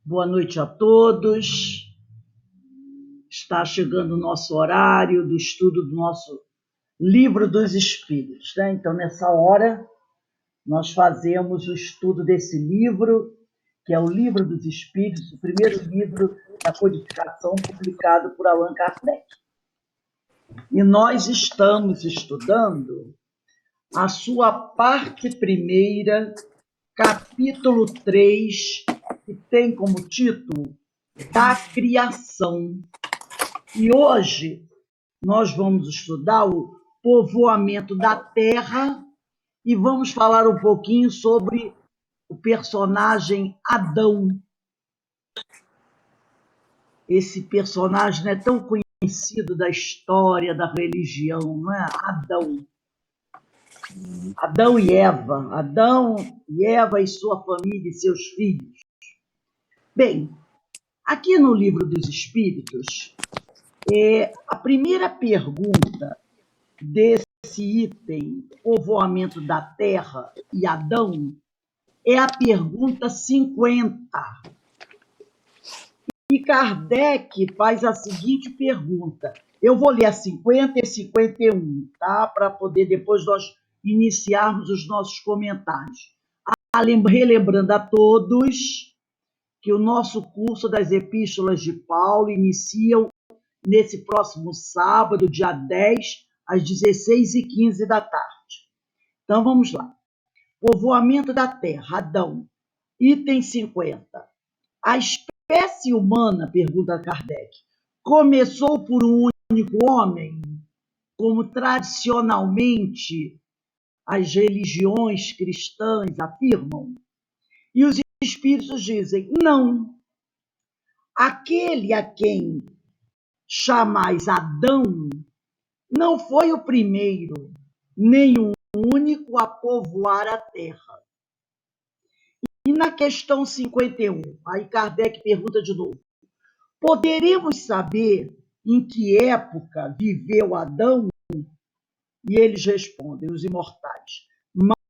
Boa noite a todos. Está chegando o nosso horário do estudo do nosso Livro dos Espíritos, né? Então, nessa hora, nós fazemos o estudo desse livro, que é o Livro dos Espíritos, o primeiro livro da codificação publicado por Allan Kardec. E nós estamos estudando a sua parte primeira, capítulo 3, que tem como título Da Criação. E hoje nós vamos estudar o povoamento da Terra e vamos falar um pouquinho sobre o personagem Adão. Esse personagem é tão conhecido da história, da religião, não é? Adão. Adão e Eva e sua família e seus filhos. Bem, aqui no Livro dos Espíritos, a primeira pergunta desse item, povoamento da Terra e Adão, é a pergunta 50. E Kardec faz a seguinte pergunta. Eu vou ler a 50 e 51, tá? Para poder depois nós iniciarmos os nossos comentários. Relembrando a todos que o nosso curso das Epístolas de Paulo inicia nesse próximo sábado, dia 10, às 16h15 da tarde. Então, vamos lá. Povoamento da Terra, Adão. Item 50. A espécie humana, pergunta Kardec, começou por um único homem, como tradicionalmente as religiões cristãs afirmam? E os espíritos dizem, não. Aquele a quem chamais Adão não foi o primeiro, nem o único a povoar a Terra. E na questão 51, aí Kardec pergunta de novo, poderemos saber em que época viveu Adão? E eles respondem, os imortais,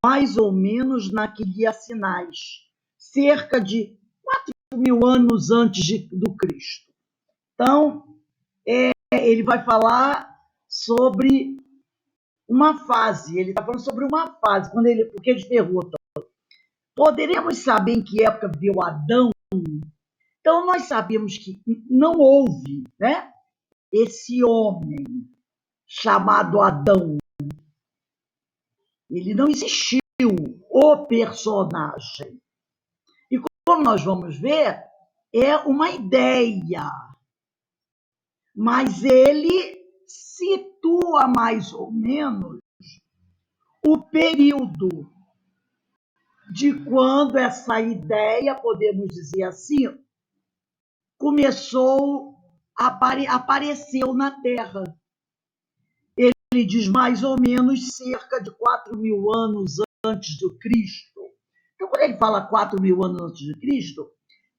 mais ou menos na que lhe assinais, cerca de 4.000 anos antes do Cristo. Então, ele vai falar sobre uma fase, ele está falando sobre uma fase, porque eles perguntam, poderemos saber em que época viveu Adão? Então, nós sabemos que não houve, né, esse homem chamado Adão. Ele não existiu, o personagem. E como nós vamos ver, é uma ideia. Mas ele situa mais ou menos o período de quando essa ideia, podemos dizer assim, apareceu na Terra. Ele diz mais ou menos cerca de 4.000 anos antes do Cristo. Então, quando ele fala 4.000 anos antes de Cristo,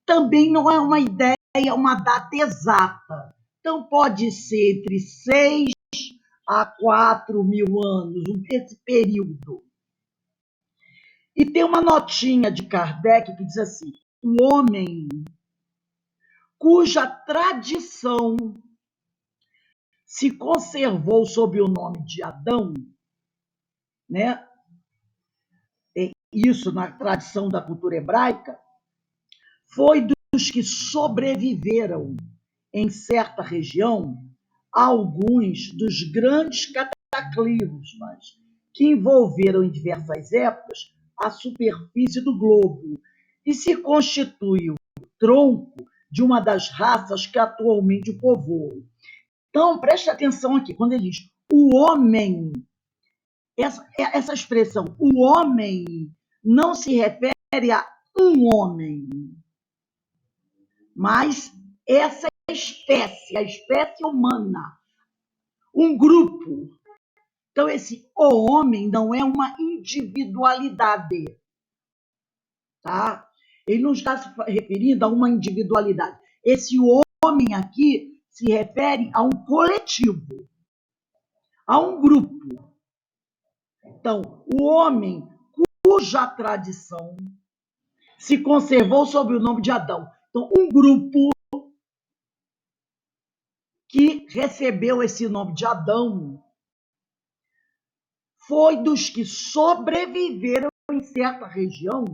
também não é uma ideia, uma data exata. Então, pode ser entre 6 a 4.000 anos, esse período. E tem uma notinha de Kardec que diz assim, o homem cuja tradição se conservou sob o nome de Adão, né? Isso na tradição da cultura hebraica, foi dos que sobreviveram em certa região a alguns dos grandes cataclismos que envolveram em diversas épocas a superfície do globo e se constitui o tronco de uma das raças que atualmente o povoam. Então, preste atenção aqui, quando ele diz o homem, essa expressão, o homem, não se refere a um homem, mas essa espécie, a espécie humana, um grupo. Então, o homem não é uma individualidade, tá? Ele não está se referindo a uma individualidade. Esse homem aqui se refere a um coletivo, a um grupo. Então, o homem cuja tradição se conservou sob o nome de Adão. Então, um grupo que recebeu esse nome de Adão foi dos que sobreviveram em certa região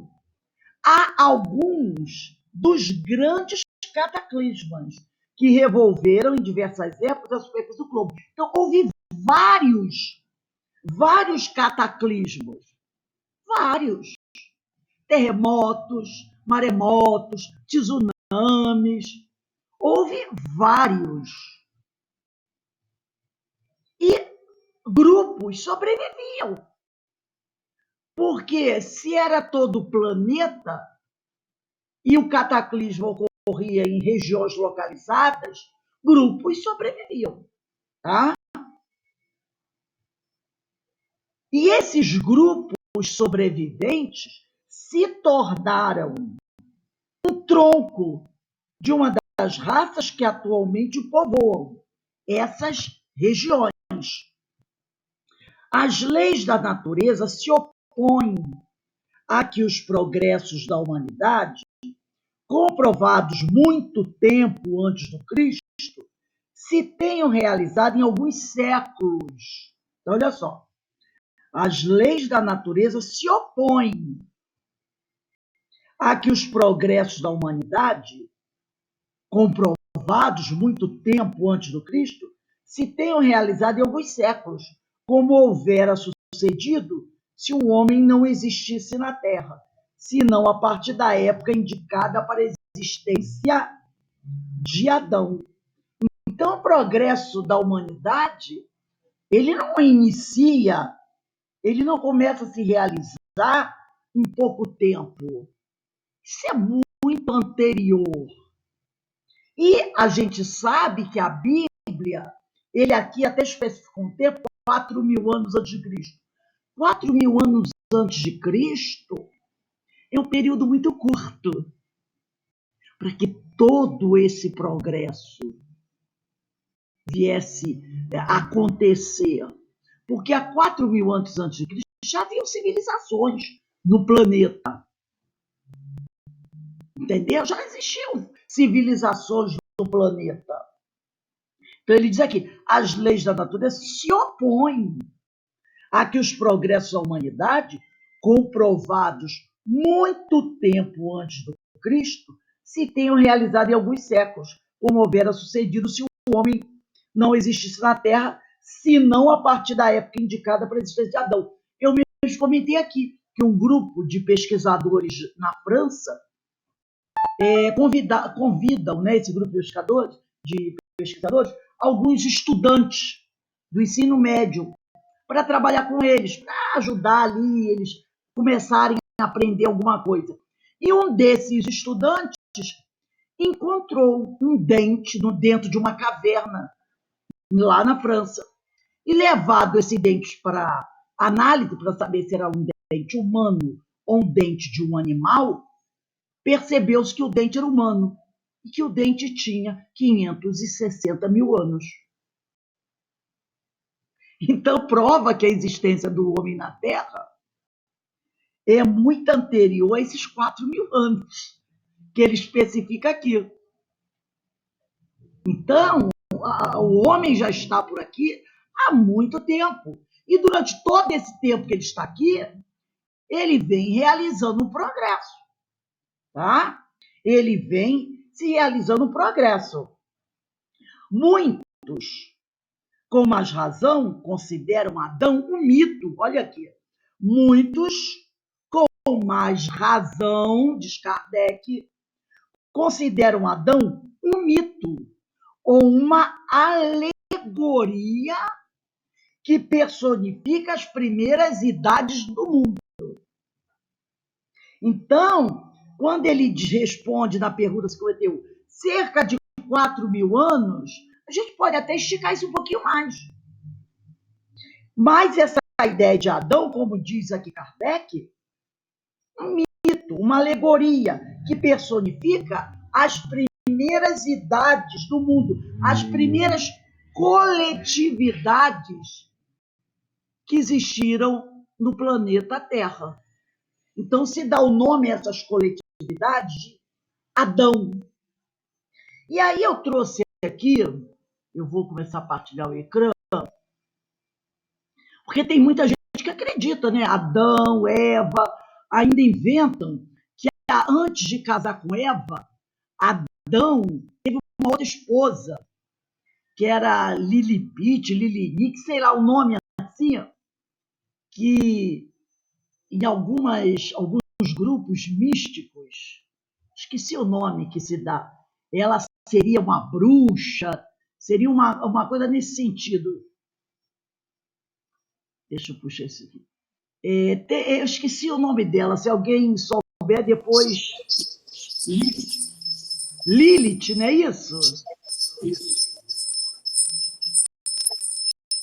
a alguns dos grandes cataclismas que revolveram em diversas épocas a superfície do globo. Então, houve vários cataclismos, vários terremotos, maremotos, tsunamis, houve vários. E grupos sobreviviam. Porque se era todo o planeta e o cataclismo ocorria em regiões localizadas, grupos sobreviviam. Tá? E esses grupos sobreviventes se tornaram um tronco de uma das raças que atualmente povoam essas regiões. As leis da natureza se opõem a que os progressos da humanidade, comprovados muito tempo antes do Cristo, se tenham realizado em alguns séculos. Então, olha só, as leis da natureza se opõem a que os progressos da humanidade, comprovados muito tempo antes do Cristo, se tenham realizado em alguns séculos, como houvera sucedido se o homem não existisse na Terra, senão a partir da época indicada para a existência de Adão. Então, o progresso da humanidade, ele não inicia, ele não começa a se realizar em pouco tempo. Isso é muito anterior. E a gente sabe que a Bíblia, ele aqui até especifica um tempo, 4.000 anos antes de Cristo. 4.000 anos antes de Cristo é um período muito curto para que todo esse progresso viesse a acontecer. Porque há 4.000 anos antes de Cristo já haviam civilizações no planeta. Entendeu? Já existiam civilizações no planeta. Então ele diz aqui, as leis da natureza se opõem a que os progressos da humanidade, comprovados muito tempo antes do Cristo, se tenham realizado em alguns séculos, como houvera sucedido se o homem não existisse na Terra, senão a partir da época indicada para a existência de Adão. Eu mesmo comentei aqui que um grupo de pesquisadores na França convidam, né, esse grupo de pesquisadores, alguns estudantes do ensino médio para trabalhar com eles, para ajudar ali eles começarem a aprender alguma coisa. E um desses estudantes encontrou um dente dentro de uma caverna lá na França. E levado esse dente para análise, para saber se era um dente humano ou um dente de um animal, percebeu-se que o dente era humano e que o dente tinha 560.000 anos. Então, prova que a existência do homem na Terra é muito anterior a esses 4.000 anos que ele especifica aqui. Então, o homem já está por aqui há muito tempo. E durante todo esse tempo que ele está aqui, ele vem realizando um progresso. Tá? Ele vem se realizando um progresso. Muitos, com mais razão, consideram Adão um mito. Olha aqui. Muitos, com mais razão, diz Kardec, consideram Adão um mito ou uma alegoria que personifica as primeiras idades do mundo. Então, quando ele responde na pergunta que cometeu cerca de 4.000 anos, a gente pode até esticar isso um pouquinho mais. Mas essa ideia de Adão, como diz aqui Kardec, é um mito, uma alegoria que personifica as primeiras idades do mundo, as primeiras coletividades que existiram no planeta Terra. Então, se dá o nome a essas coletividades de Adão. E aí eu trouxe aqui, eu vou começar a partilhar o ecrã, porque tem muita gente que acredita, né? Adão, Eva, ainda inventam que antes de casar com Eva, Adão teve uma outra esposa, que era Lilipit, Lilinique, sei lá o nome assim, que em alguns grupos místicos, esqueci o nome que se dá, ela seria uma bruxa, seria uma coisa nesse sentido. Deixa eu puxar isso aqui. Eu esqueci o nome dela, se alguém souber depois. Lilith, não é isso?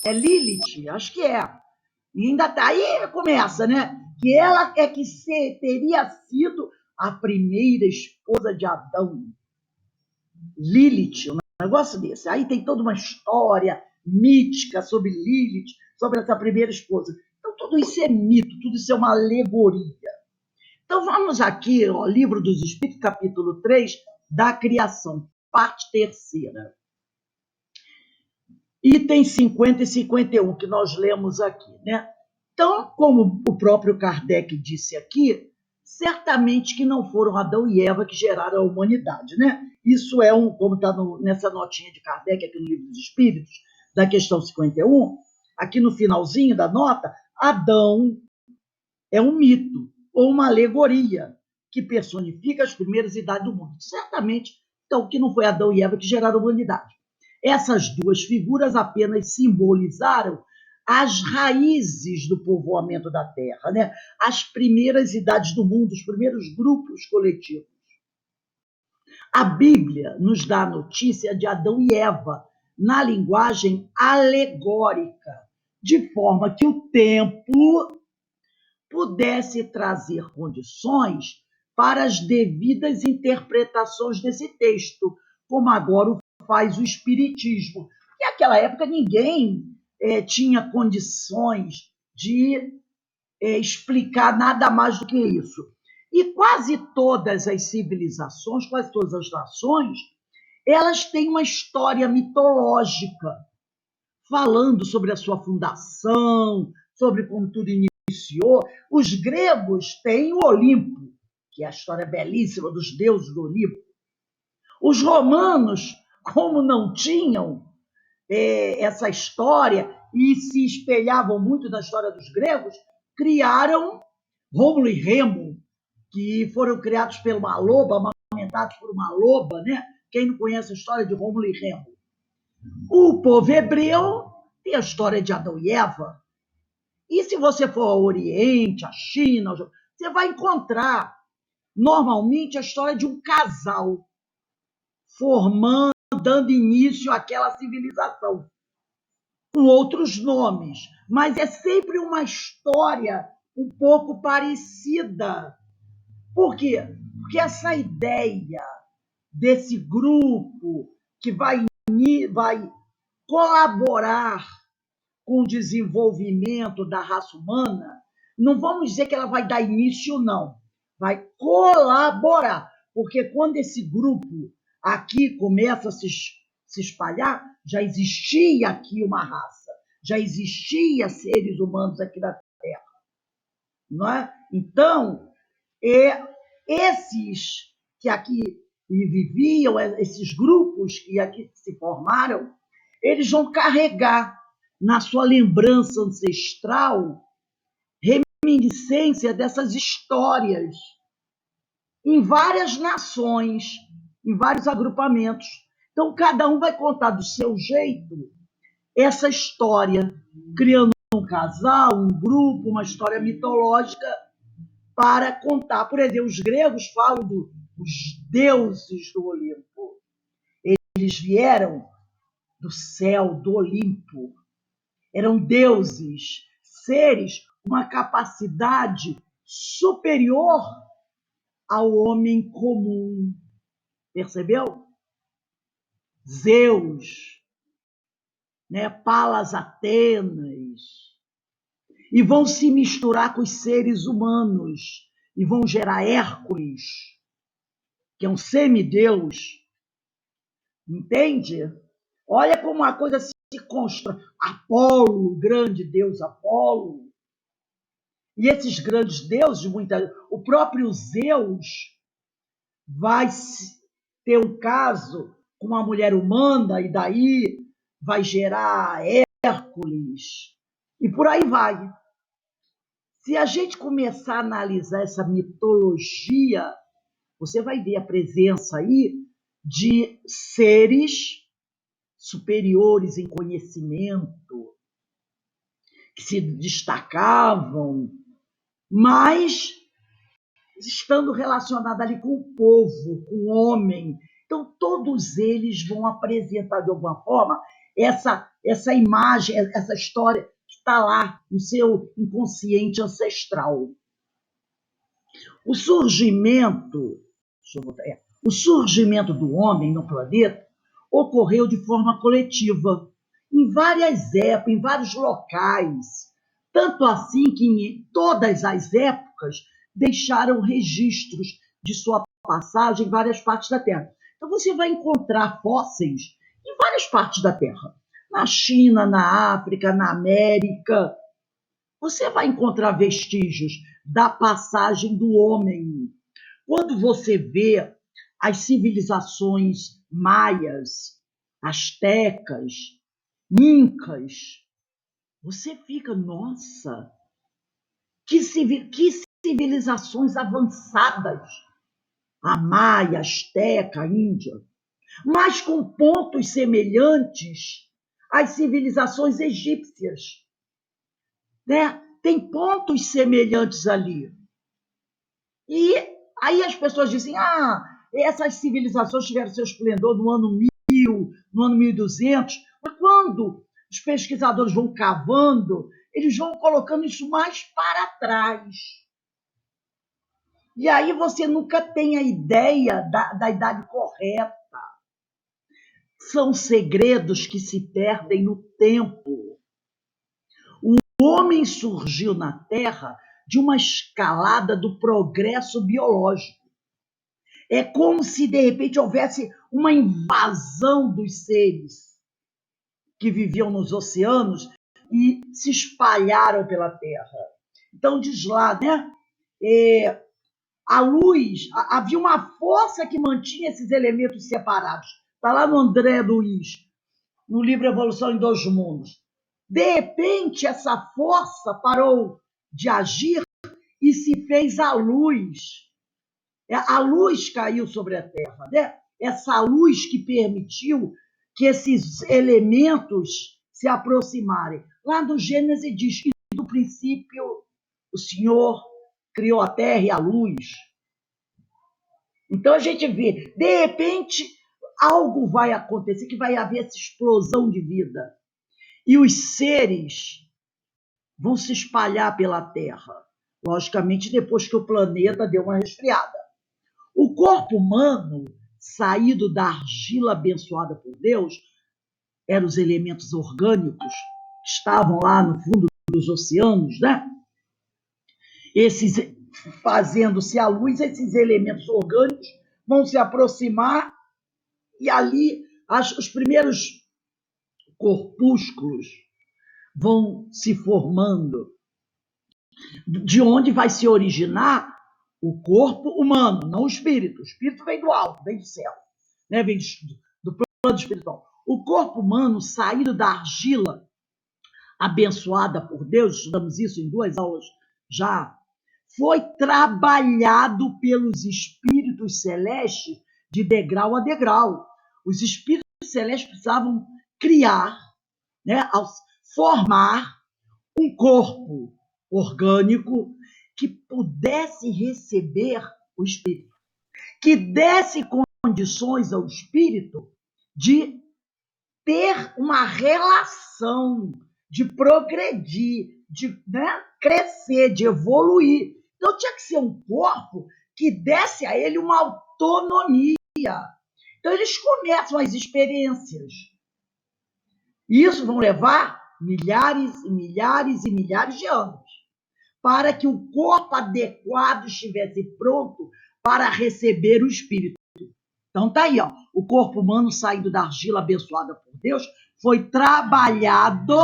É Lilith, acho que é. E ainda tá, aí começa, né? Que ela é que teria sido a primeira esposa de Adão. Lilith, um negócio desse. Aí tem toda uma história mítica sobre Lilith, sobre essa primeira esposa. Então, tudo isso é mito, tudo isso é uma alegoria. Então, vamos aqui, ó, Livro dos Espíritos, capítulo 3, da criação, parte terceira. Itens 50 e 51, que nós lemos aqui, né? Então, como o próprio Kardec disse aqui, certamente que não foram Adão e Eva que geraram a humanidade, né? Isso é como está nessa notinha de Kardec aqui no Livro dos Espíritos, da questão 51, aqui no finalzinho da nota, Adão é um mito ou uma alegoria que personifica as primeiras idades do mundo. Certamente, então, que não foi Adão e Eva que geraram a humanidade. Essas duas figuras apenas simbolizaram as raízes do povoamento da Terra, né? As primeiras idades do mundo, os primeiros grupos coletivos. A Bíblia nos dá a notícia de Adão e Eva na linguagem alegórica, de forma que o tempo pudesse trazer condições para as devidas interpretações desse texto, como agora faz o Espiritismo. E naquela época ninguém tinha condições de explicar nada mais do que isso. E quase todas as civilizações, quase todas as nações, elas têm uma história mitológica, falando sobre a sua fundação, sobre como tudo iniciou. Os gregos têm o Olimpo, que é a história belíssima dos deuses do Olimpo. Os romanos, como não tinham essa história e se espelhavam muito na história dos gregos, criaram Rômulo e Remo, que foram criados por uma loba, amamentados por uma loba, né? Quem não conhece a história de Rômulo e Remo? O povo hebreu tem a história de Adão e Eva. E se você for ao Oriente, à China, você vai encontrar normalmente a história de um casal formando, dando início àquela civilização, com outros nomes, mas é sempre uma história um pouco parecida. Por quê? Porque essa ideia desse grupo que vai colaborar com o desenvolvimento da raça humana, não vamos dizer que ela vai dar início, não. Vai colaborar. Porque quando esse grupo aqui começa a se espalhar, já existia aqui uma raça, já existia seres humanos aqui na Terra. Não é? Então, esses que aqui viviam, esses grupos que aqui se formaram, eles vão carregar na sua lembrança ancestral reminiscência dessas histórias em várias nações, em vários agrupamentos. Então, cada um vai contar do seu jeito essa história, criando um casal, um grupo, uma história mitológica para contar. Por exemplo, os gregos falam dos deuses do Olimpo. Eles vieram do céu, do Olimpo. Eram deuses, seres com uma capacidade superior ao homem comum. Percebeu? Zeus, né? Palas Atenas, e vão se misturar com os seres humanos, e vão gerar Hércules, que é um semideus, entende? Olha como a coisa se constrói. Apolo, o grande deus Apolo, e esses grandes deuses, o próprio Zeus vai ter um caso com uma mulher humana e daí vai gerar Hércules e por aí vai. Se a gente começar a analisar essa mitologia, você vai ver a presença aí de seres superiores em conhecimento, que se destacavam, mas estando relacionado ali com o povo, com o homem. Então, todos eles vão apresentar, de alguma forma, essa imagem, essa história que está lá no seu inconsciente ancestral. O surgimento, o surgimento do homem no planeta ocorreu de forma coletiva, em várias épocas, em vários locais, tanto assim que em todas as épocas deixaram registros de sua passagem em várias partes da Terra. Então você vai encontrar fósseis em várias partes da Terra, na China, na África, na América. Você vai encontrar vestígios da passagem do homem. Quando você vê as civilizações maias, astecas, incas, você fica, nossa, que civilizações avançadas. A maia, a asteca, a índia, mas com pontos semelhantes às civilizações egípcias. Né? Tem pontos semelhantes ali. E aí as pessoas dizem, essas civilizações tiveram seu esplendor no ano 1000, no ano 1200, mas quando os pesquisadores vão cavando, eles vão colocando isso mais para trás. E aí você nunca tem a ideia da idade correta. São segredos que se perdem no tempo. O homem surgiu na Terra de uma escalada do progresso biológico. É como se, de repente, houvesse uma invasão dos seres que viviam nos oceanos e se espalharam pela Terra. Então, diz lá, né? A luz, havia uma força que mantinha esses elementos separados. Está lá no André Luiz, no livro Evolução em Dois Mundos. De repente, essa força parou de agir e se fez a luz. A luz caiu sobre a Terra, né? Essa luz que permitiu que esses elementos se aproximarem. Lá no Gênesis diz que, no princípio, o Senhor criou a Terra e a luz. Então a gente vê, de repente, algo vai acontecer, que vai haver essa explosão de vida. E os seres vão se espalhar pela Terra. Logicamente, depois que o planeta deu uma resfriada. O corpo humano, saído da argila abençoada por Deus, eram os elementos orgânicos que estavam lá no fundo dos oceanos, né? Esses, fazendo-se a luz, esses elementos orgânicos vão se aproximar e ali os primeiros corpúsculos vão se formando, de onde vai se originar o corpo humano, não o espírito. O espírito vem do alto, vem do céu, né? Vem do plano espiritual. O corpo humano, saído da argila abençoada por Deus, estudamos isso em 2 aulas já, foi trabalhado pelos espíritos celestes de degrau a degrau. Os espíritos celestes precisavam criar, né, formar um corpo orgânico que pudesse receber o espírito, que desse condições ao espírito de ter uma relação, de progredir, de, né, crescer, de evoluir. Então tinha que ser um corpo que desse a ele uma autonomia. Então eles começam as experiências. E isso vão levar milhares e milhares e milhares de anos para que o corpo adequado estivesse pronto para receber o espírito. Então tá aí, ó, o corpo humano saindo da argila abençoada por Deus foi trabalhado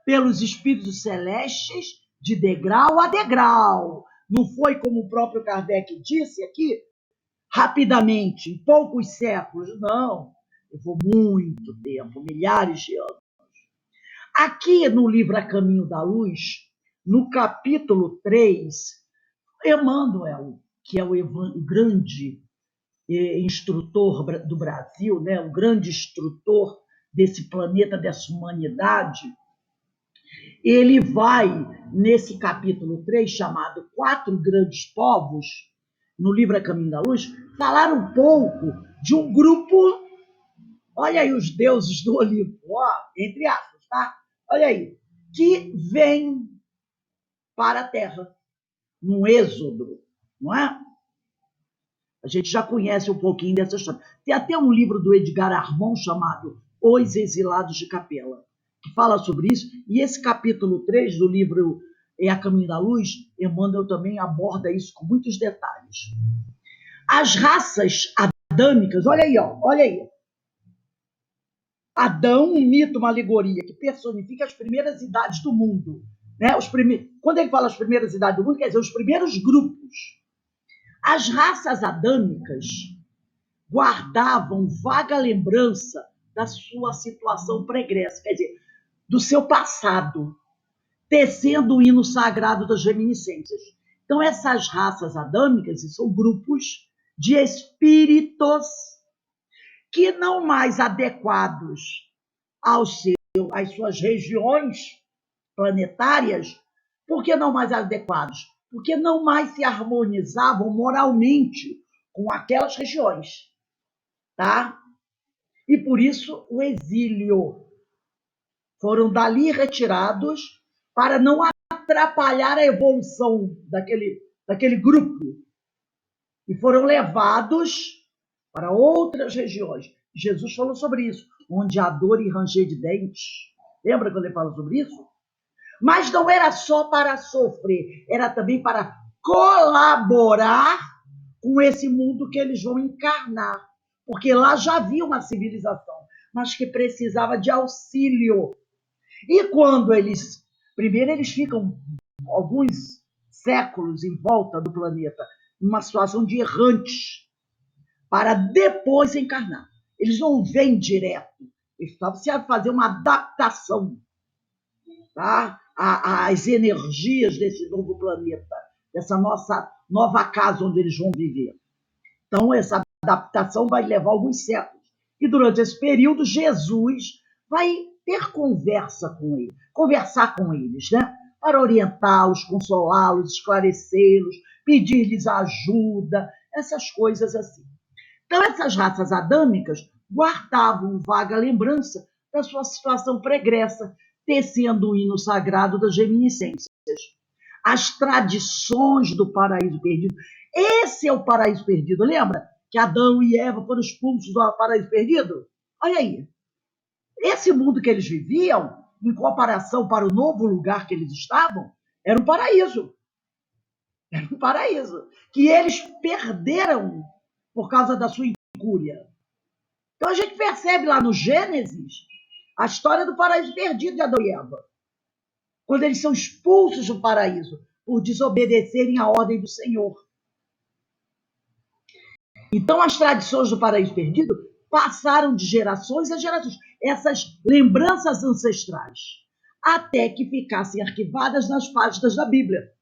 pelos espíritos celestes de degrau a degrau. Não foi como o próprio Kardec disse aqui, rapidamente, em poucos séculos, não. Levou muito tempo, milhares de anos. Aqui no livro A Caminho da Luz, no capítulo 3, Emmanuel, que é o grande instrutor do Brasil, né, o grande instrutor desse planeta, dessa humanidade, ele vai, nesse capítulo 3, chamado Quatro Grandes Povos, no livro A Caminho da Luz, falar um pouco de um grupo, olha aí os deuses do Olimpo, ó, entre aspas, tá? Olha aí, que vem para a Terra, num êxodo, não é? A gente já conhece um pouquinho dessa história. Tem até um livro do Edgar Armand chamado Os Exilados de Capela, que fala sobre isso. E esse capítulo 3 do livro A Caminho da Luz, Emmanuel também aborda isso com muitos detalhes. As raças adâmicas, olha aí, ó, olha aí. Adão, um mito, uma alegoria que personifica as primeiras idades do mundo. Né? Quando ele fala as primeiras idades do mundo, quer dizer, os primeiros grupos. As raças adâmicas guardavam vaga lembrança da sua situação pregressa, quer dizer, do seu passado, tecendo o hino sagrado das reminiscências. Então, essas raças adâmicas são grupos de espíritos que não mais adequados às suas regiões planetárias. Por que não mais adequados? Porque não mais se harmonizavam moralmente com aquelas regiões, tá? E por isso o exílio. Foram dali retirados para não atrapalhar a evolução daquele grupo. E foram levados para outras regiões. Jesus falou sobre isso, onde há dor e ranger de dentes. Lembra quando ele fala sobre isso? Mas não era só para sofrer, era também para colaborar com esse mundo que eles vão encarnar. Porque lá já havia uma civilização, mas que precisava de auxílio. E quando primeiro eles ficam alguns séculos em volta do planeta, numa situação de errantes, para depois encarnar. Eles não vêm direto, eles precisam fazer uma adaptação, tá? Às energias desse novo planeta, dessa nossa nova casa onde eles vão viver. Então, essa adaptação vai levar alguns séculos. E durante esse período, Jesus vai ter conversar com eles, né? Para orientá-los, consolá-los, esclarecê-los, pedir-lhes ajuda, essas coisas assim. Então, essas raças adâmicas guardavam vaga lembrança da sua situação pregressa, tecendo o hino sagrado das reminiscências. As tradições do paraíso perdido. Esse é o paraíso perdido, lembra? Que Adão e Eva foram expulsos do paraíso perdido? Olha aí. Esse mundo que eles viviam, em comparação para o novo lugar que eles estavam, era um paraíso. Era um paraíso. Que eles perderam por causa da sua incúria. Então a gente percebe lá no Gênesis a história do paraíso perdido de Adão e Eva. Quando eles são expulsos do paraíso por desobedecerem à ordem do Senhor. Então as tradições do paraíso perdido passaram de gerações a gerações. Essas lembranças ancestrais. Até que ficassem arquivadas nas páginas da Bíblia.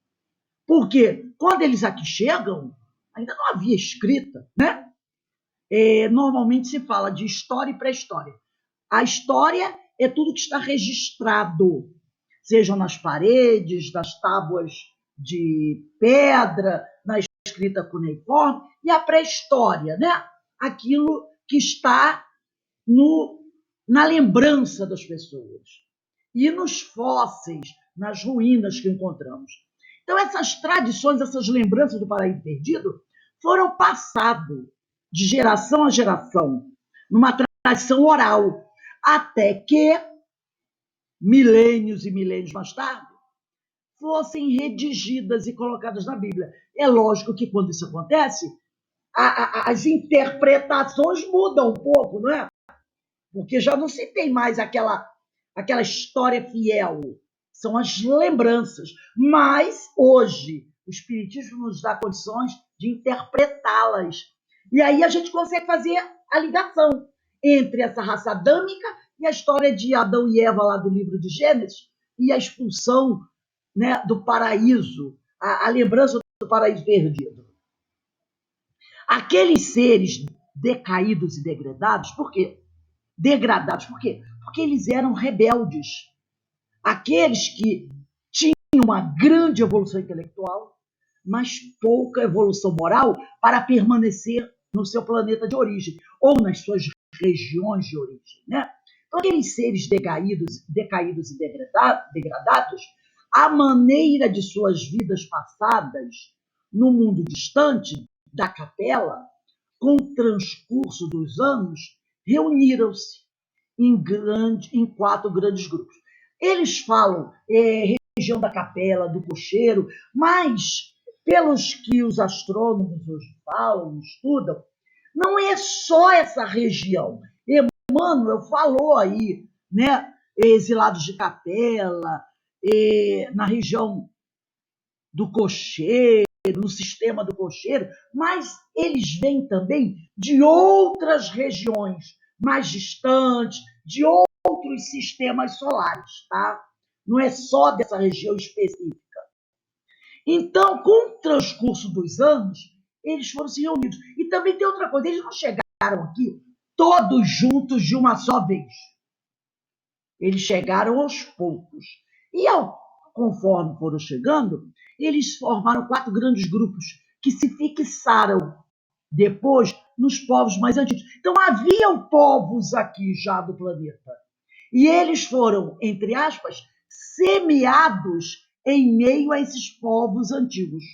Porque quando eles aqui chegam, ainda não havia escrita, né? Normalmente se fala de história e pré-história. A história é tudo que está registrado, sejam nas paredes, nas tábuas de pedra, na escrita cuneiforme, e a pré-história, né? Aquilo que está na lembrança das pessoas. E nos fósseis, nas ruínas que encontramos. Então, essas tradições, essas lembranças do paraíso perdido foram passadas de geração a geração, numa tradição oral, até que, milênios e milênios mais tarde, fossem redigidas e colocadas na Bíblia. É lógico que quando isso acontece, as interpretações mudam um pouco, não é? Porque já não se tem mais aquela história fiel, são as lembranças. Mas, hoje, o Espiritismo nos dá condições de interpretá-las. E aí a gente consegue fazer a ligação entre essa raça adâmica e a história de Adão e Eva, lá do livro de Gênesis, e a expulsão, né, do paraíso, a lembrança do paraíso perdido. Aqueles seres decaídos e degradados, por quê? Degradados, por quê? Porque eles eram rebeldes. Aqueles que tinham uma grande evolução intelectual, mas pouca evolução moral para permanecer no seu planeta de origem, ou nas suas regiões de origem, né? Então, aqueles seres decaídos e degradados, a maneira de suas vidas passadas no mundo distante da capela, com o transcurso dos anos, reuniram-se em 4 grandes grupos. Eles falam região da capela, do cocheiro, mas, pelos que os astrônomos hoje falam, estudam, não é só essa região. Emmanuel falou aí, né, exilados de capela, na região do cocheiro, no sistema do cocheiro, mas eles vêm também de outras regiões mais distantes, de outros sistemas solares, tá? Não é só dessa região específica. Então, com o transcurso dos anos, eles foram se reunidos. E também tem outra coisa, eles não chegaram aqui todos juntos de uma só vez. Eles chegaram aos poucos. E, conforme foram chegando, eles formaram 4 grandes grupos que se fixaram depois nos povos mais antigos. Então, haviam povos aqui já do planeta. E eles foram, entre aspas, semeados em meio a esses povos antigos.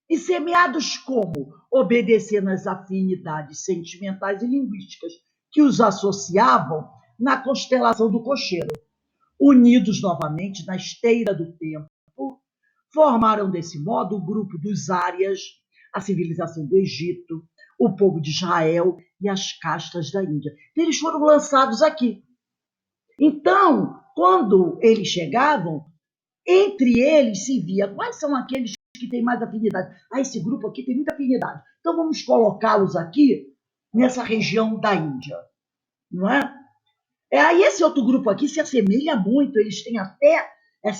E semeados como? Obedecendo às afinidades sentimentais e linguísticas que os associavam na constelação do cocheiro. Unidos novamente na esteira do tempo, formaram desse modo o grupo dos Árias, a civilização do Egito, o povo de Israel e as castas da Índia. Eles foram lançados aqui. Então, quando eles chegavam, entre eles se via quais são aqueles que têm mais afinidade. Esse grupo aqui tem muita afinidade. Então vamos colocá-los aqui nessa região da Índia, não é? Aí esse outro grupo aqui se assemelha muito, eles têm até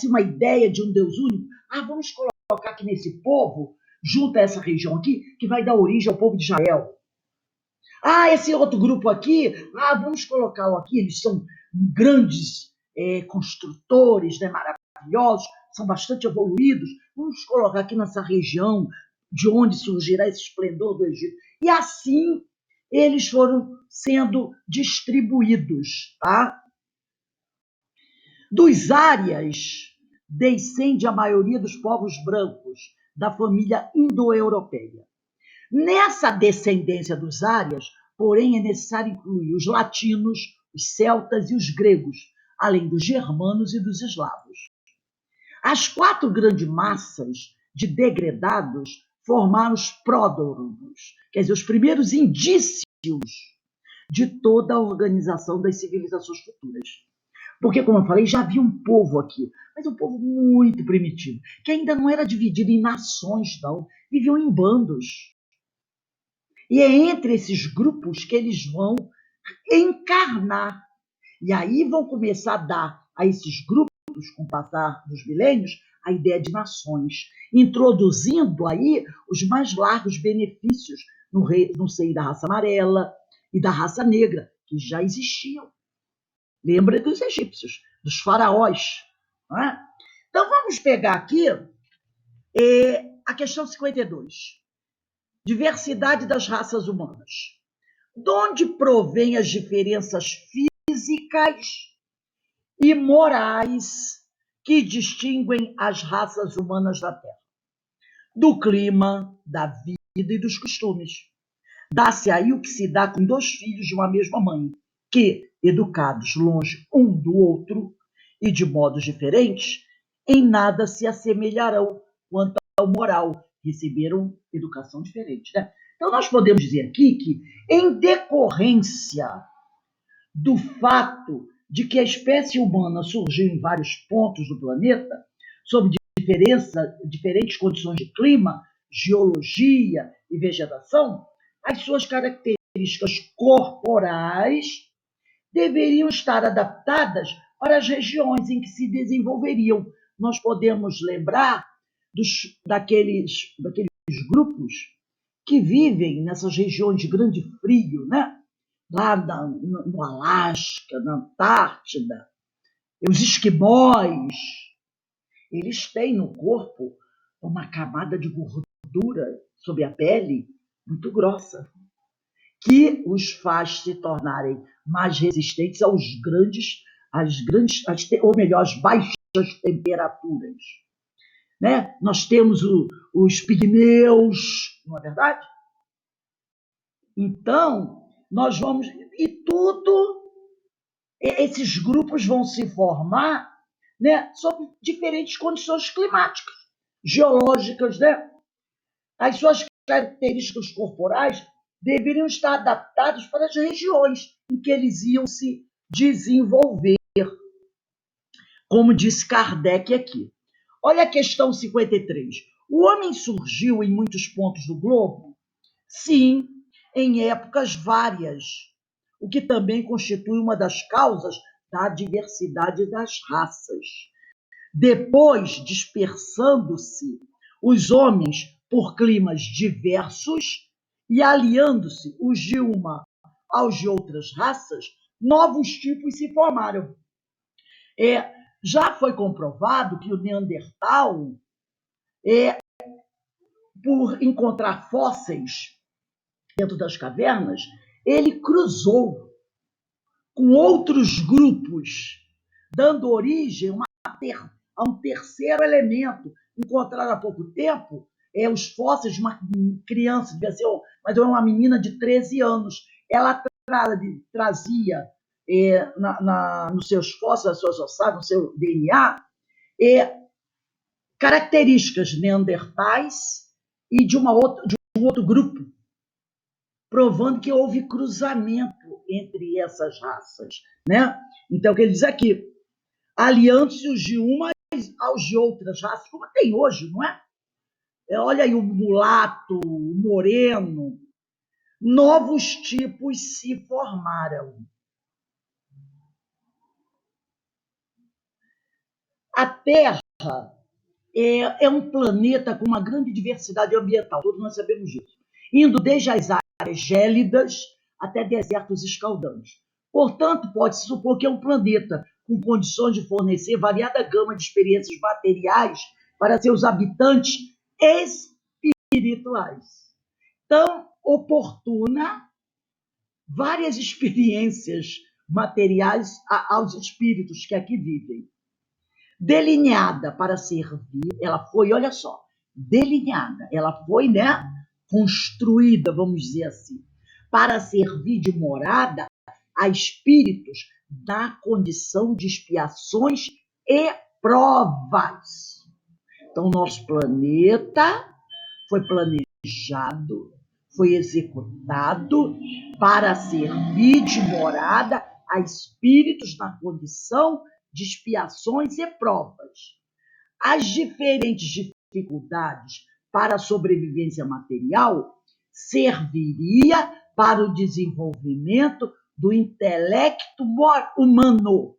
uma ideia de um Deus único. Vamos colocar aqui nesse povo, junto a essa região aqui, que vai dar origem ao povo de Israel. Esse outro grupo aqui, vamos colocá-lo aqui, eles são grandes construtores, né, maravilhosos, são bastante evoluídos, vamos colocar aqui nessa região de onde surgirá esse esplendor do Egito. E assim eles foram sendo distribuídos, tá? Dos Árias descende a maioria dos povos brancos da família indo-europeia. Nessa descendência dos Árias, porém, é necessário incluir os latinos, os celtas e os gregos, além dos germanos e dos eslavos. As 4 grandes massas de degradados formaram os pródromos, quer dizer, os primeiros indícios de toda a organização das civilizações futuras. Porque, como eu falei, já havia um povo aqui, mas um povo muito primitivo, que ainda não era dividido em nações, não, viviam em bandos. E é entre esses grupos que eles vão encarnar. E aí vão começar a dar a esses grupos, com o passar dos milênios, a ideia de nações, introduzindo aí os mais largos benefícios no seio da raça amarela e da raça negra, que já existiam. Lembra dos egípcios, dos faraós. Não é? Então, vamos pegar aqui a questão 52. Diversidade das raças humanas. De onde provém as diferenças físicas e morais que distinguem as raças humanas da Terra? Do clima, da vida e dos costumes. Dá-se aí o que se dá com 2 filhos de uma mesma mãe, que, educados longe um do outro e de modos diferentes, em nada se assemelharão quanto ao moral, receberam educação diferente, né? Então, nós podemos dizer aqui que, em decorrência do fato de que a espécie humana surgiu em vários pontos do planeta, sob diferentes condições de clima, geologia e vegetação, as suas características corporais deveriam estar adaptadas para as regiões em que se desenvolveriam. Nós podemos lembrar daqueles grupos que vivem nessas regiões de grande frio, né? Lá no Alasca, na Antártida, os esquimós, eles têm no corpo uma camada de gordura sob a pele muito grossa, que os faz se tornarem mais resistentes ou melhor, às baixas temperaturas. Né? Nós temos os pigmeus, não é verdade? Então, nós vamos... E tudo, esses grupos vão se formar, né, sob diferentes condições climáticas, geológicas, né? As suas características corporais deveriam estar adaptadas para as regiões em que eles iam se desenvolver, como disse Kardec aqui. Olha a questão 53. O homem surgiu em muitos pontos do globo? Sim, em épocas várias, o que também constitui uma das causas da diversidade das raças. Depois, dispersando-se os homens por climas diversos e aliando-se os de uma aos de outras raças, novos tipos se formaram. Já foi comprovado que o Neandertal, por encontrar fósseis dentro das cavernas, ele cruzou com outros grupos, dando origem a um terceiro elemento, encontrado há pouco tempo, os fósseis de uma criança, devia ser, mas é uma menina de 13 anos. Ela trazia nos seus fósseis, nas suas ossadas, no seu DNA, características neandertais e de um outro grupo, provando que houve cruzamento entre essas raças, né? Então, o que ele diz aqui, aliando-se os de uma aos de outras raças, como tem hoje, não é? Olha aí o mulato, o moreno, novos tipos se formaram. A Terra é um planeta com uma grande diversidade ambiental, todos nós sabemos disso, indo desde as áreas gélidas até desertos escaldantes. Portanto, pode-se supor que é um planeta com condições de fornecer variada gama de experiências materiais para seus habitantes espirituais. Então, oportuna várias experiências materiais aos espíritos que aqui vivem. Delineada para servir, ela foi, olha só, delineada, ela foi, né, construída, vamos dizer assim, para servir de morada a espíritos na condição de expiações e provas. Então, nosso planeta foi planejado, foi executado para servir de morada a espíritos na condição de expiações e provas. As diferentes dificuldades para a sobrevivência material serviria para o desenvolvimento do intelecto humano,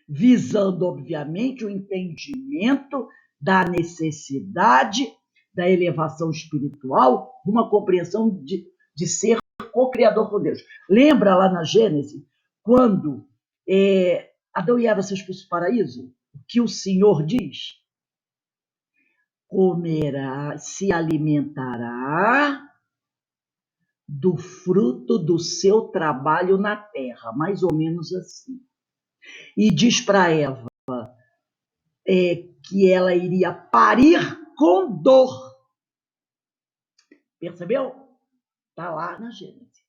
visando, obviamente, o entendimento da necessidade da elevação espiritual, uma compreensão de ser co-criador com Deus. Lembra lá na Gênesis, quando Adão e Eva são expulsos do paraíso? O que o Senhor diz? Comerá, se alimentará do fruto do seu trabalho na terra, mais ou menos assim. E diz para Eva que ela iria parir com dor. Percebeu? Está lá na Gênesis.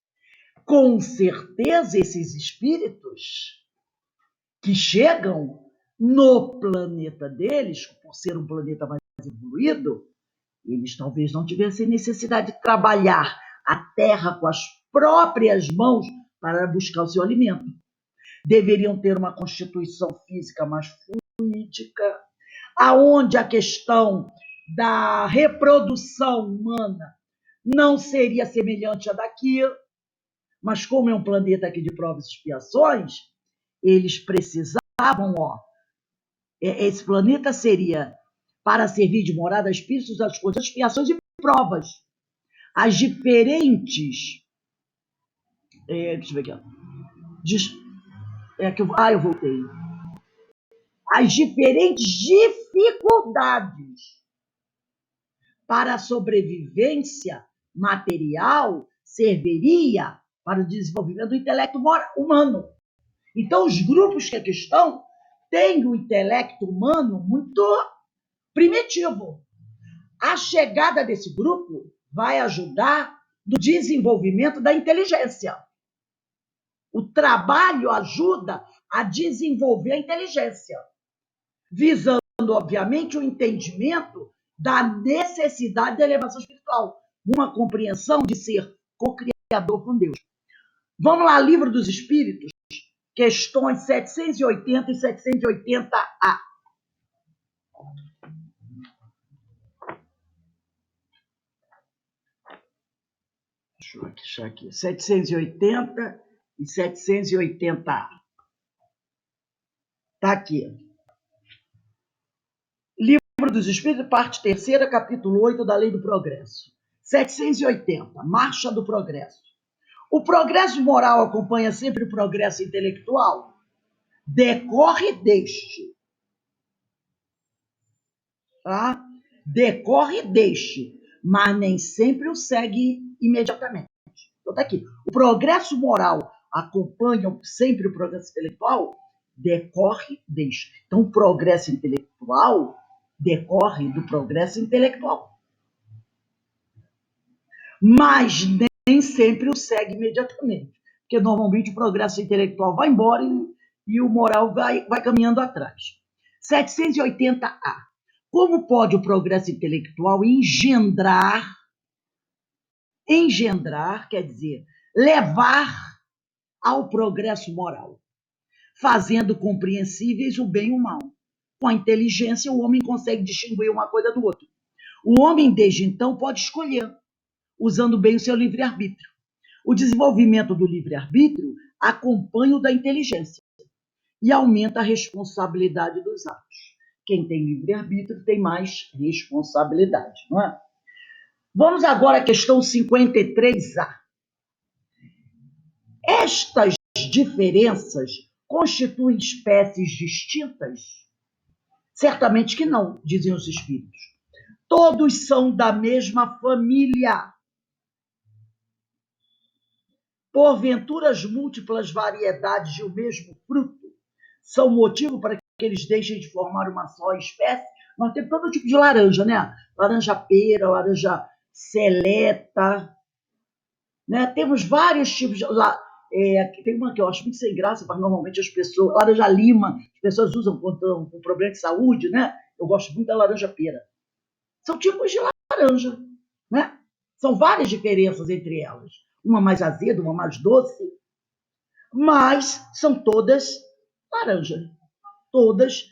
Com certeza, esses espíritos que chegam no planeta deles, por ser um planeta mais evoluído, Eles talvez não tivessem necessidade de trabalhar a terra com as próprias mãos para buscar o seu alimento. Deveriam ter uma constituição física mais fluídica, aonde a questão da reprodução humana não seria semelhante à daqui, mas como é um planeta aqui de provas e expiações, eles precisavam, esse planeta seria para servir de morada a espíritos das coisas, expiações e provas. As diferentes... deixa eu ver aqui. Eu voltei. As diferentes dificuldades para a sobrevivência material serviria para o desenvolvimento do intelecto humano. Então, os grupos que aqui estão têm um intelecto humano muito primitivo. A chegada desse grupo vai ajudar no desenvolvimento da inteligência. O trabalho ajuda a desenvolver a inteligência, visando, obviamente, o entendimento da necessidade da elevação espiritual, uma compreensão de ser co-criador com Deus. Vamos lá, Livro dos Espíritos, questões 780 e 780A. Deixa eu achar aqui. 780 e 780A. Está aqui. Livro dos Espíritos, parte 3ª, capítulo 8 da Lei do Progresso. 780, Marcha do Progresso. O progresso moral acompanha sempre o progresso intelectual? Decorre deste. Tá? Decorre deste, mas nem sempre o segue imediatamente. Então está aqui. O progresso moral acompanha sempre o progresso intelectual? Decorre deste. Então, o progresso intelectual decorre do progresso intelectual. Mas nem sempre o segue imediatamente, porque normalmente o progresso intelectual vai embora e o moral vai caminhando atrás. 780A. Como pode o progresso intelectual engendrar, quer dizer, levar ao progresso moral, fazendo compreensíveis o bem e o mal? Com a inteligência, o homem consegue distinguir uma coisa do outro. O homem, desde então, pode escolher, usando bem o seu livre-arbítrio. O desenvolvimento do livre-arbítrio acompanha o da inteligência e aumenta a responsabilidade dos atos. Quem tem livre-arbítrio tem mais responsabilidade, não é? Vamos agora à questão 53A. Estas diferenças constituem espécies distintas? Certamente que não, dizem os espíritos. Todos são da mesma família. Porventura, as múltiplas variedades de um mesmo fruto são motivo para que eles deixem de formar uma só espécie? Nós temos todo tipo de laranja, né? Laranja pera, laranja seleta, né? Temos vários tipos de... tem uma que eu acho muito sem graça, mas normalmente as pessoas... Laranja lima, as pessoas usam com problema de saúde, né? Eu gosto muito da laranja pera. São tipos de laranja, né? São várias diferenças entre elas. Uma mais azeda, uma mais doce, mas são todas laranja. Todas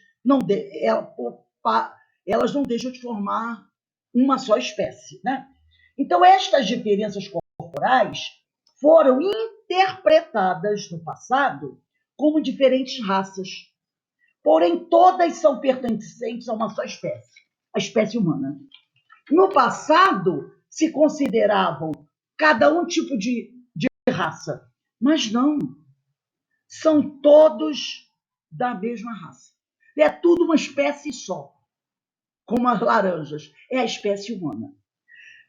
elas não deixam de formar uma só espécie, né? Então, estas diferenças corporais foram interpretadas no passado como diferentes raças. Porém, todas são pertencentes a uma só espécie, a espécie humana. No passado, se consideravam cada um tipo de raça, mas não. São todos da mesma raça. É tudo uma espécie só, como as laranjas. É a espécie humana.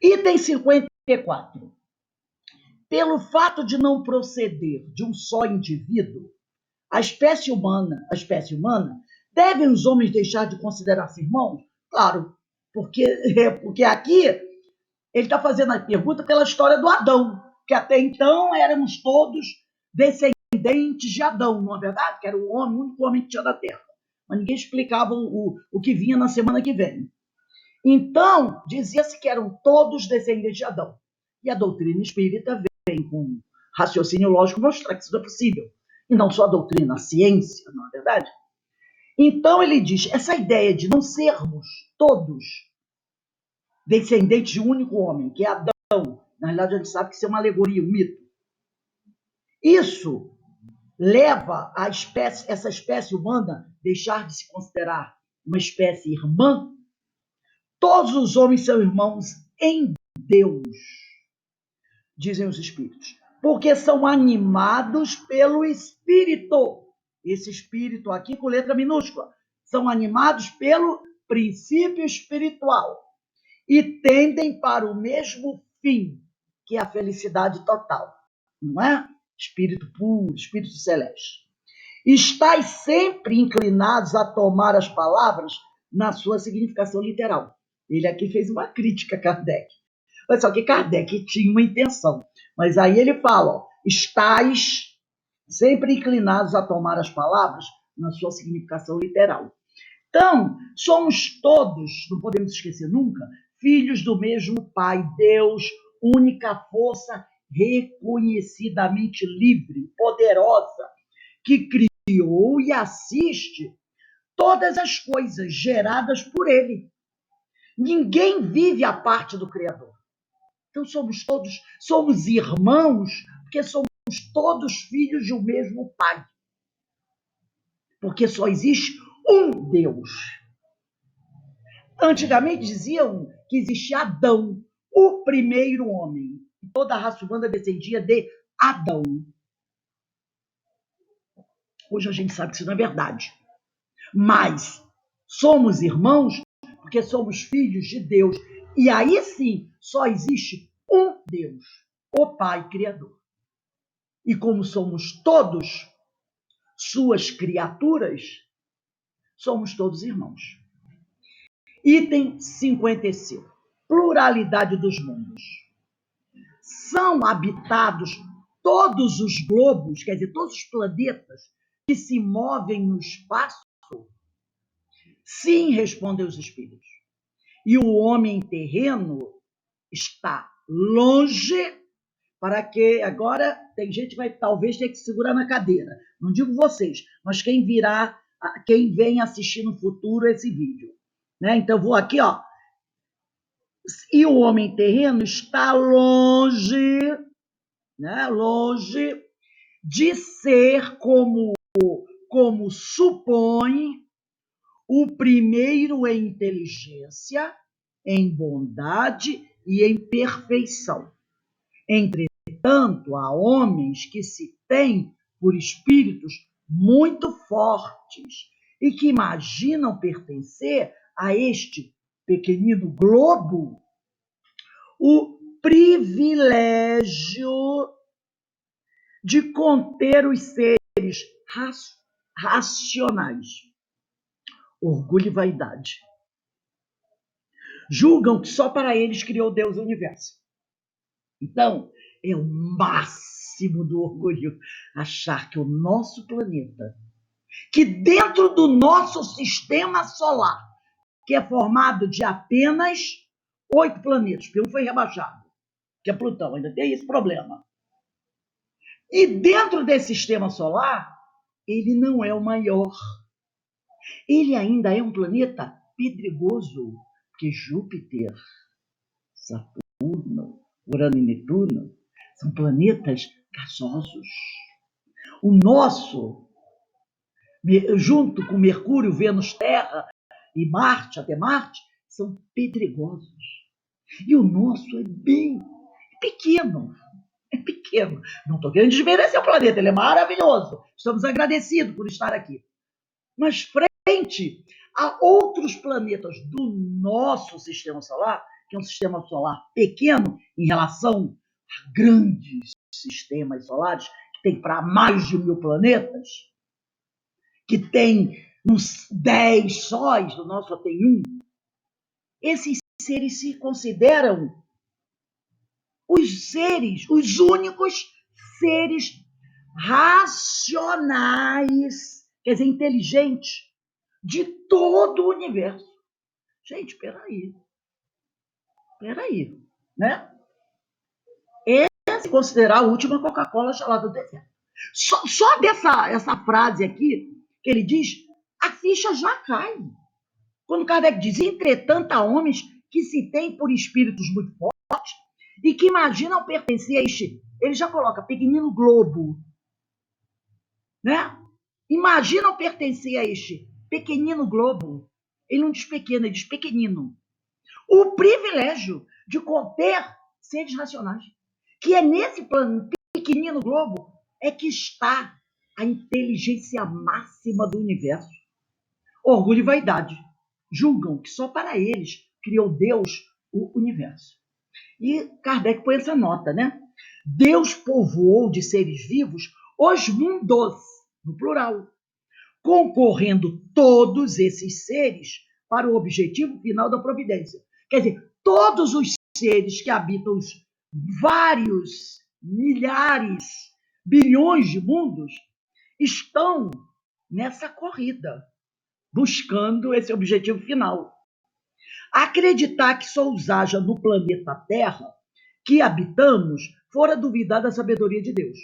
Item 54. Pelo fato de não proceder de um só indivíduo, a espécie humana, devem os homens deixar de considerar-se irmãos? Claro, porque aqui ele está fazendo a pergunta pela história do Adão, que até então éramos todos descendentes de Adão, não é verdade? Que era o único homem que tinha da terra. Mas ninguém explicava o que vinha na semana que vem. Então, dizia-se que eram todos descendentes de Adão. E a doutrina espírita vem com raciocínio lógico mostrar que isso não é possível. E não só a doutrina, a ciência, não é verdade? Então ele diz, essa ideia de não sermos todos descendentes de um único homem, que é Adão, na realidade a gente sabe que isso é uma alegoria, um mito. Isso leva essa espécie humana deixar de se considerar uma espécie irmã. Todos os homens são irmãos em Deus, dizem os espíritos, porque são animados pelo Espírito. Esse Espírito aqui com letra minúscula. São animados pelo princípio espiritual e tendem para o mesmo fim, que é a felicidade total. Não é? Espírito puro, Espírito celeste. Estais sempre inclinados a tomar as palavras na sua significação literal. Ele aqui fez uma crítica a Kardec. Mas só que Kardec tinha uma intenção. Mas aí ele fala, ó, estais sempre inclinados a tomar as palavras na sua significação literal. Então, somos todos, não podemos esquecer nunca, filhos do mesmo Pai, Deus, única força reconhecidamente livre, poderosa, que criou e assiste todas as coisas geradas por Ele. Ninguém vive à parte do Criador. Então somos irmãos, porque somos todos filhos de um mesmo Pai. Porque só existe um Deus. Antigamente diziam que existia Adão, o primeiro homem. Toda a raça humana descendia de Adão. Hoje a gente sabe que isso não é verdade. Mas somos irmãos porque somos filhos de Deus. E aí sim, só existe um Deus, o Pai Criador. E como somos todos suas criaturas, somos todos irmãos. Item 55. Pluralidade dos mundos. São habitados todos os globos, quer dizer, todos os planetas que se movem no espaço? Sim, respondem os espíritos. E o homem terreno está longe, para que agora tem gente que vai talvez ter que segurar na cadeira. Não digo vocês, mas quem vem assistir no futuro esse vídeo. Né? Então, vou aqui, ó. E o homem terreno está longe, né? Longe de ser como supõe o primeiro em inteligência, em bondade e em perfeição. Entretanto, há homens que se têm por espíritos muito fortes e que imaginam pertencer a este pequenino globo o privilégio de conter os seres racionais. Orgulho e vaidade. Julgam que só para eles criou Deus o universo. Então, é o máximo do orgulho achar que o nosso planeta, que dentro do nosso sistema solar, que é formado de apenas 8 planetas, porque um foi rebaixado, que é Plutão, ainda tem esse problema. E dentro desse sistema solar, ele não é o maior. Ele ainda é um planeta pedregoso, porque Júpiter, Saturno, Urano e Netuno são planetas gasosos. O nosso, junto com Mercúrio, Vênus, Terra e Marte, até Marte, são pedregosos. E o nosso é bem pequeno. É pequeno. Não estou querendo desmerecer o planeta, ele é maravilhoso. Estamos agradecidos por estar aqui. Mas frente a outros planetas do nosso sistema solar, que é um sistema solar pequeno em relação a grandes sistemas solares, que tem para mais de 1000 planetas, que tem uns 10 sóis, o nosso só tem um, esses seres se consideram os únicos seres racionais, quer dizer, inteligentes, de todo o universo. Gente, espera aí. Peraí, né? Se considerar a última Coca-Cola gelada do deserto. Só dessa essa frase aqui, que ele diz, a ficha já cai. Quando Kardec diz, entretanto, há homens que se têm por espíritos muito fortes e que imaginam pertencer a este, ele já coloca, pequenino globo, né? Imaginam pertencer a este pequenino globo. Ele não diz pequeno, ele diz pequenino. O privilégio de conter seres racionais, que é nesse plano pequenino globo é que está a inteligência máxima do universo. Orgulho e vaidade julgam que só para eles criou Deus o universo. E Kardec põe essa nota, né? Deus povoou de seres vivos os mundos, no plural, concorrendo todos esses seres para o objetivo final da providência. Quer dizer, todos os seres que habitam os vários milhares, bilhões de mundos estão nessa corrida, buscando esse objetivo final. Acreditar que só os haja no planeta Terra que habitamos fora duvidar da sabedoria de Deus,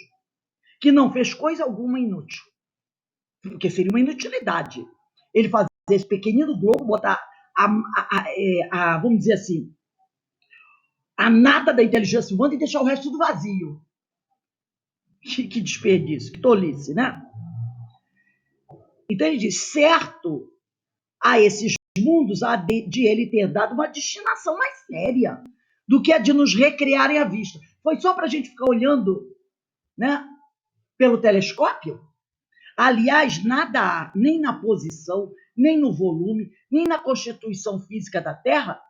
que não fez coisa alguma inútil, porque seria uma inutilidade. Ele fazer esse pequenino globo, botar vamos dizer assim, a nata da inteligência humana e deixar o resto tudo vazio. Que desperdício, que tolice, né? Então ele diz, certo a esses mundos há de ele ter dado uma destinação mais séria do que a de nos recriarem à vista. Foi só para a gente ficar olhando, né, pelo telescópio? Aliás, nada há, nem na posição, nem no volume, nem na constituição física da Terra,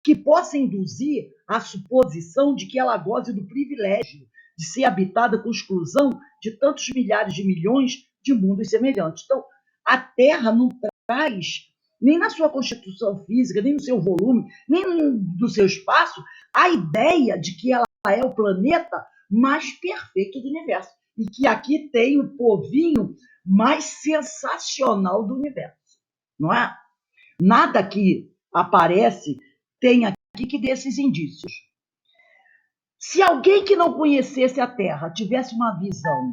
que possa induzir a suposição de que ela goze do privilégio de ser habitada com exclusão de tantos milhares de milhões de mundos semelhantes. Então, a Terra não traz, nem na sua constituição física, nem no seu volume, nem no seu espaço, a ideia de que ela é o planeta mais perfeito do universo. E que aqui tem o povinho mais sensacional do universo. Não é? Nada que aparece tem aqui que dê esses indícios. Se alguém que não conhecesse a Terra tivesse uma visão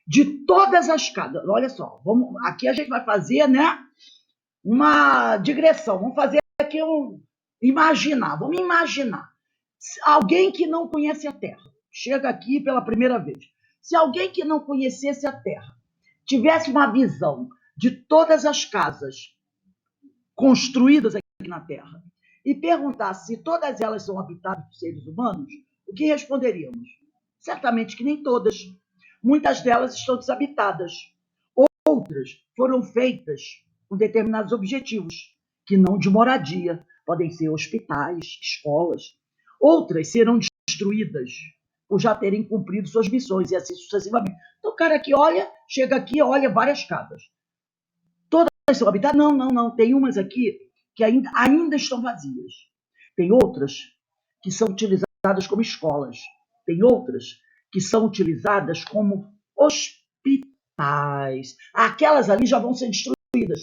de todas as casas, olha só, aqui a gente vai fazer, né, uma digressão, vamos fazer aqui vamos imaginar. Alguém que não conhece a Terra, chega aqui pela primeira vez. Se alguém que não conhecesse a Terra tivesse uma visão de todas as casas construídas aqui na Terra e perguntasse se todas elas são habitadas por seres humanos, o que responderíamos? Certamente que nem todas. Muitas delas estão desabitadas. Outras foram feitas com determinados objetivos, que não de moradia. Podem ser hospitais, escolas. Outras serão destruídas por já terem cumprido suas missões e assim sucessivamente. Então o cara que olha, chega aqui, olha várias casas. Todas são habitadas? Não. Tem umas aqui que ainda estão vazias. Tem outras que são utilizadas como escolas. Tem outras que são utilizadas como hospitais. Aquelas ali já vão ser destruídas,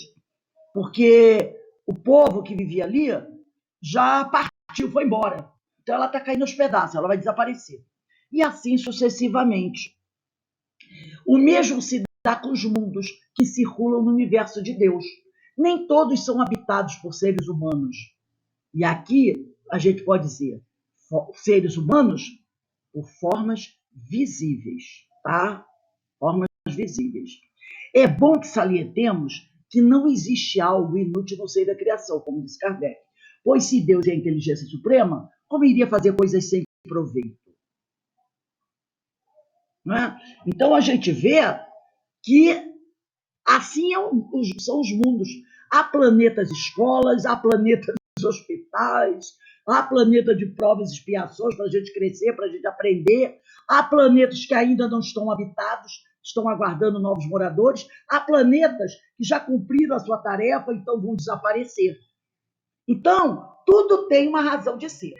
porque o povo que vivia ali já partiu, foi embora. Então ela está caindo aos pedaços, ela vai desaparecer. E assim sucessivamente. O mesmo se dá com os mundos que circulam no universo de Deus. Nem todos são habitados por seres humanos. E aqui a gente pode dizer seres humanos por formas visíveis, tá? Formas visíveis. É bom que salientemos que não existe algo inútil no seio da criação, como diz Kardec. Pois se Deus é a inteligência suprema, como iria fazer coisas sem proveito? Não é? Então a gente vê que assim são os mundos. Há planetas escolas, há planetas hospitais, há planeta de provas e expiações para a gente crescer, para a gente aprender. Há planetas que ainda não estão habitados, estão aguardando novos moradores. Há planetas que já cumpriram a sua tarefa, então vão desaparecer. Então, tudo tem uma razão de ser.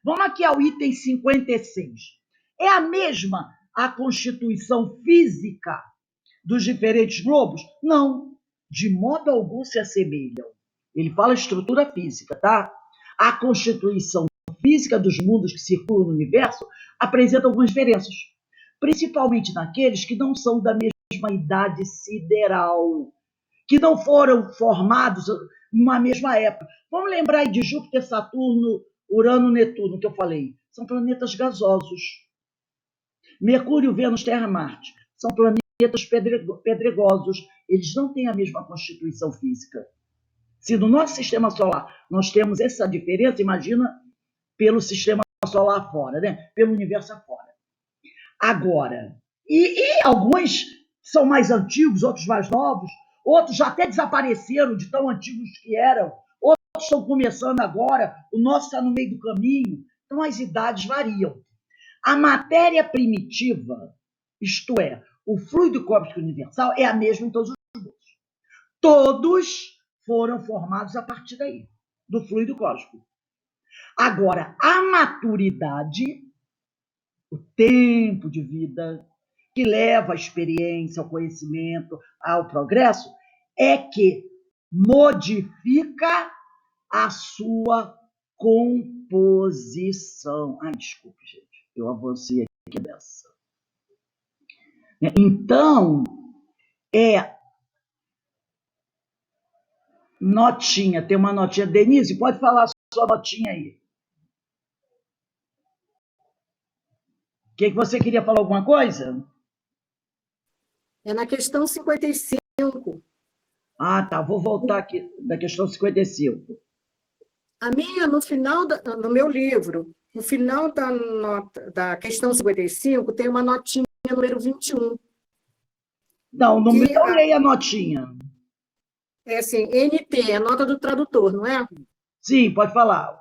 Vamos aqui ao item 56. É a mesma a constituição física dos diferentes globos? Não, de modo algum se assemelham. Ele fala estrutura física, tá? A constituição física dos mundos que circulam no universo apresenta algumas diferenças, principalmente naqueles que não são da mesma idade sideral, que não foram formados numa mesma época. Vamos lembrar aí de Júpiter, Saturno, Urano, Netuno, que eu falei. São planetas gasosos. Mercúrio, Vênus, Terra e Marte. São planetas pedregosos. Eles não têm a mesma constituição física. Se no nosso sistema solar nós temos essa diferença, imagina pelo sistema solar fora, né? Pelo universo afora. Agora, e alguns são mais antigos, outros mais novos, outros já até desapareceram de tão antigos que eram, outros estão começando agora, o nosso está no meio do caminho, então as idades variam. A matéria primitiva, isto é, o fluido cósmico universal, é a mesma em todos os mundos. Todos foram formados a partir daí, do fluido cósmico. Agora, a maturidade, o tempo de vida que leva à experiência, ao conhecimento, ao progresso, é que modifica a sua composição. Ai, desculpe, gente, eu avancei aqui dessa. Então, notinha, tem uma notinha. Denise, pode falar a sua notinha aí. O que você queria falar, alguma coisa? É na questão 55. Ah, tá, vou voltar aqui da questão 55. A minha, no final, no meu livro, no final da questão 55, tem uma notinha número 21. Não, no meu leia a notinha. É assim, NT, a nota do tradutor, não é? Sim, pode falar.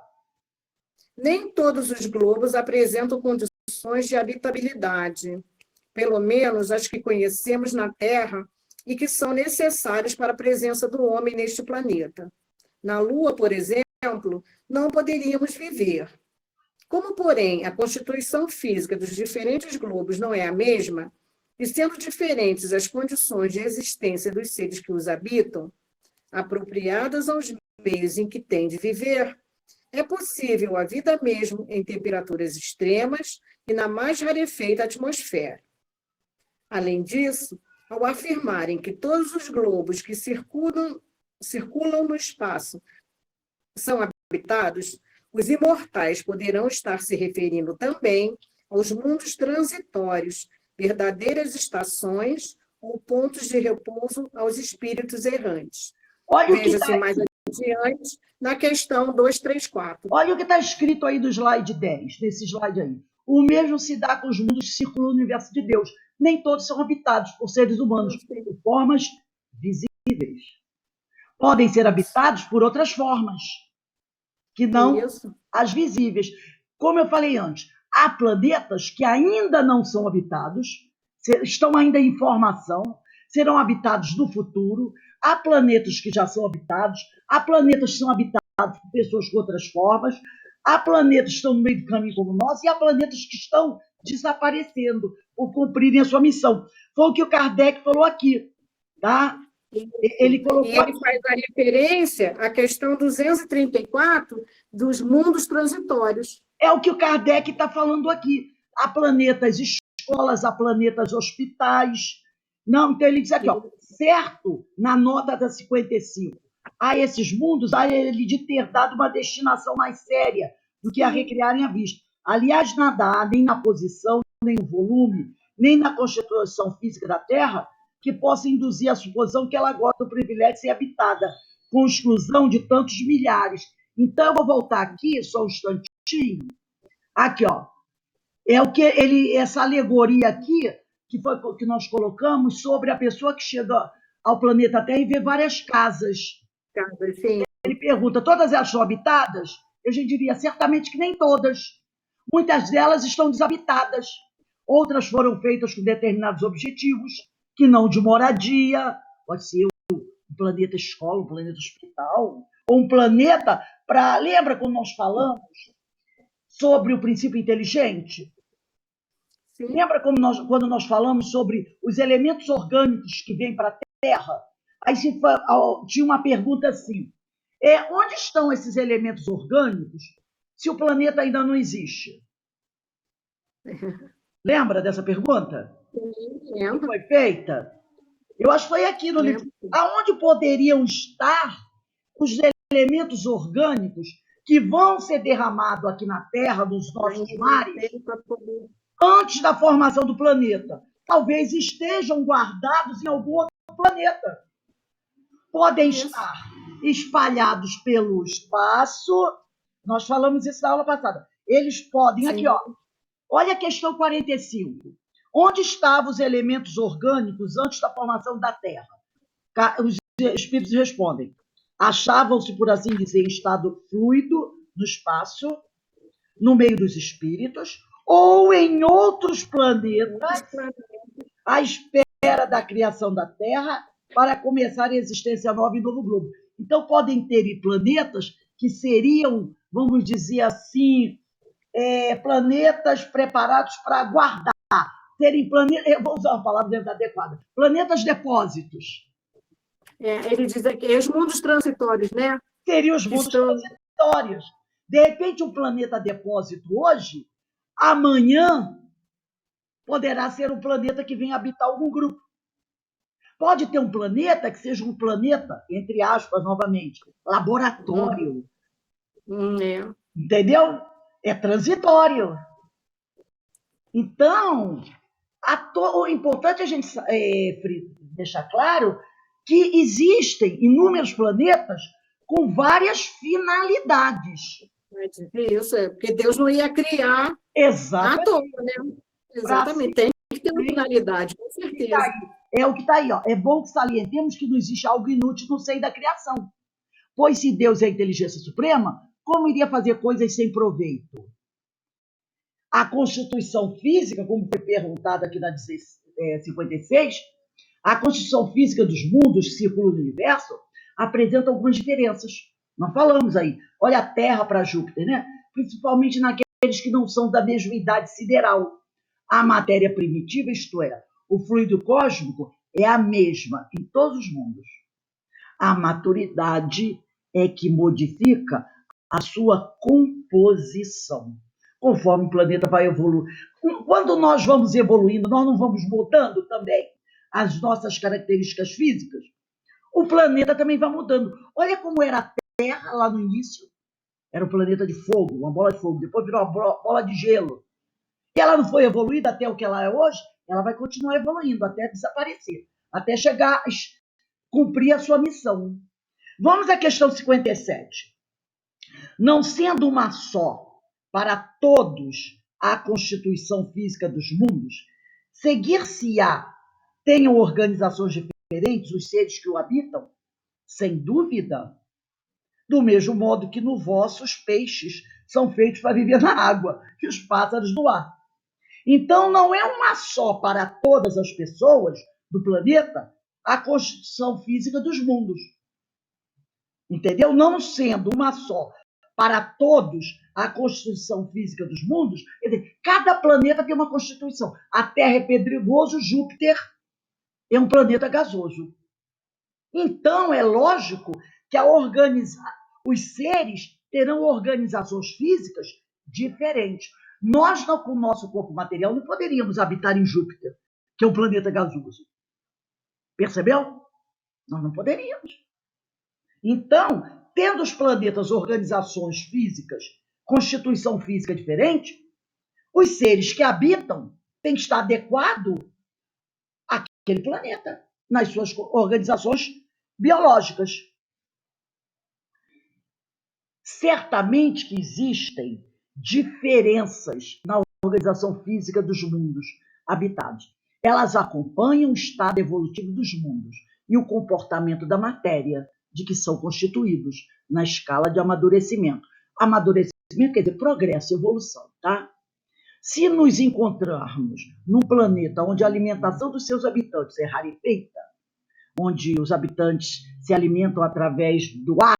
Nem todos os globos apresentam condições de habitabilidade, pelo menos as que conhecemos na Terra e que são necessárias para a presença do homem neste planeta. Na Lua, por exemplo, não poderíamos viver. Como, porém, a constituição física dos diferentes globos não é a mesma, e sendo diferentes as condições de existência dos seres que os habitam, apropriadas aos meios em que têm de viver, é possível a vida mesmo em temperaturas extremas e na mais rarefeita atmosfera. Além disso, ao afirmarem que todos os globos que circulam no espaço são habitados, os imortais poderão estar se referindo também aos mundos transitórios, verdadeiras estações ou pontos de repouso aos espíritos errantes. Veja-se mais adiante na questão 234. Olha o que está escrito aí do slide 10, nesse slide aí. O mesmo se dá com os mundos que circulam no universo de Deus. Nem todos são habitados por seres humanos, por formas visíveis. Podem ser habitados por outras formas, que não as visíveis. Como eu falei antes, há planetas que ainda não são habitados, estão ainda em formação, serão habitados no futuro. Há planetas que já são habitados, há planetas que são habitados por pessoas com outras formas, há planetas que estão no meio do caminho como nós, e há planetas que estão desaparecendo por cumprirem a sua missão. Foi o que o Kardec falou aqui, tá? Ele colocou... E ele faz a referência à questão 234 dos mundos transitórios. É o que o Kardec está falando aqui. Há planetas escolas, há planetas hospitais. Não, então ele diz aqui, ó, certo, na nota da 55, a esses mundos, a ele de ter dado uma destinação mais séria do que a recriarem à vista. Aliás, nada há, nem na posição, nem no volume, nem na constituição física da Terra, que possa induzir a suposição que ela gosta do privilégio de ser habitada, com exclusão de tantos milhares. Então, eu vou voltar aqui, só um instantinho. Aqui, ó. É o que essa alegoria aqui, que foi que nós colocamos sobre a pessoa que chega ao planeta Terra e vê várias casas. Sim. Ele pergunta, todas elas são habitadas? Eu já diria, certamente que nem todas. Muitas delas estão desabitadas. Outras foram feitas com determinados objetivos, que não de moradia, pode ser um planeta escola, um planeta hospital, ou um planeta para... Lembra quando nós falamos sobre o princípio inteligente? Sim. Lembra quando nós falamos sobre os elementos orgânicos que vêm para a Terra? Aí tinha uma pergunta assim, onde estão esses elementos orgânicos se o planeta ainda não existe? Lembra dessa pergunta? Sim, Que lembro, foi feita? Eu acho que foi aqui no livro. lembro. Aonde poderiam estar os elementos orgânicos que vão ser derramados aqui na Terra, nos nossos mares, Para poder. antes da formação do planeta? Talvez estejam guardados em algum outro planeta. Podem Isso. estar espalhados pelo espaço. Nós falamos isso na aula passada. Eles podem, aqui, Sim. ó. Olha a questão 45. Onde estavam os elementos orgânicos antes da formação da Terra? Os espíritos respondem: achavam-se, por assim dizer, em estado fluido no espaço, no meio dos espíritos, ou em outros planetas, à espera da criação da Terra, para começar a existência nova em novo globo. Então, podem ter planetas que seriam, vamos dizer assim, planetas preparados para guardar, serem planetas, eu vou usar uma palavra adequada, planetas depósitos. Ele diz aqui, os mundos transitórios, né? Seriam os Que mundos estão. transitórios. De repente, um planeta depósito hoje, amanhã poderá ser um planeta que venha habitar algum grupo. Pode ter um planeta que seja um planeta, entre aspas, novamente, laboratório. É. Entendeu? É transitório. Então, o importante é a gente deixar claro que existem inúmeros planetas com várias finalidades. Isso, porque Deus não ia criar à Exatamente. toa, né? Exatamente, tem que ter uma finalidade, com certeza. É o que está aí. Ó. É bom que salientemos que não existe algo inútil no seio da criação. Pois se Deus é a inteligência suprema, como iria fazer coisas sem proveito? A constituição física, como foi perguntado aqui na 56, a constituição física dos mundos, círculo do universo, apresenta algumas diferenças. Nós falamos aí. Olha a Terra para Júpiter, né? Principalmente naqueles que não são da mesma idade sideral. A matéria primitiva, isto é, o fluido cósmico, é a mesma em todos os mundos. A maturidade é que modifica a sua composição, conforme o planeta vai evoluindo. Quando nós vamos evoluindo, nós não vamos mudando também as nossas características físicas? O planeta também vai mudando. Olha como era a Terra lá no início. Era um planeta de fogo, uma bola de fogo. Depois virou uma bola de gelo. E ela não foi evoluída até o que ela é hoje, ela vai continuar evoluindo até desaparecer, até chegar, cumprir a sua missão. Vamos à questão 57. Não sendo uma só para todos a constituição física dos mundos, seguir-se-á tenham organizações diferentes os seres que o habitam? Sem dúvida. Do mesmo modo que no vosso os peixes são feitos para viver na água e os pássaros no ar. Então, não é uma só para todas as pessoas do planeta a constituição física dos mundos. Entendeu? Não sendo uma só para todos a constituição física dos mundos, quer dizer, cada planeta tem uma constituição. A Terra é pedregoso, Júpiter é um planeta gasoso. Então, é lógico que os seres terão organizações físicas diferentes. Nós, com o nosso corpo material, não poderíamos habitar em Júpiter, que é um planeta gasoso. Percebeu? Nós não poderíamos. Então, tendo os planetas organizações físicas, constituição física diferente, os seres que habitam têm que estar adequados àquele planeta, nas suas organizações biológicas. Certamente que existem diferenças na organização física dos mundos habitados. Elas acompanham o estado evolutivo dos mundos e o comportamento da matéria de que são constituídos na escala de amadurecimento. Amadurecimento quer dizer progresso, evolução, tá? Se nos encontrarmos num planeta onde a alimentação dos seus habitantes é rarefeita, onde os habitantes se alimentam através do ar,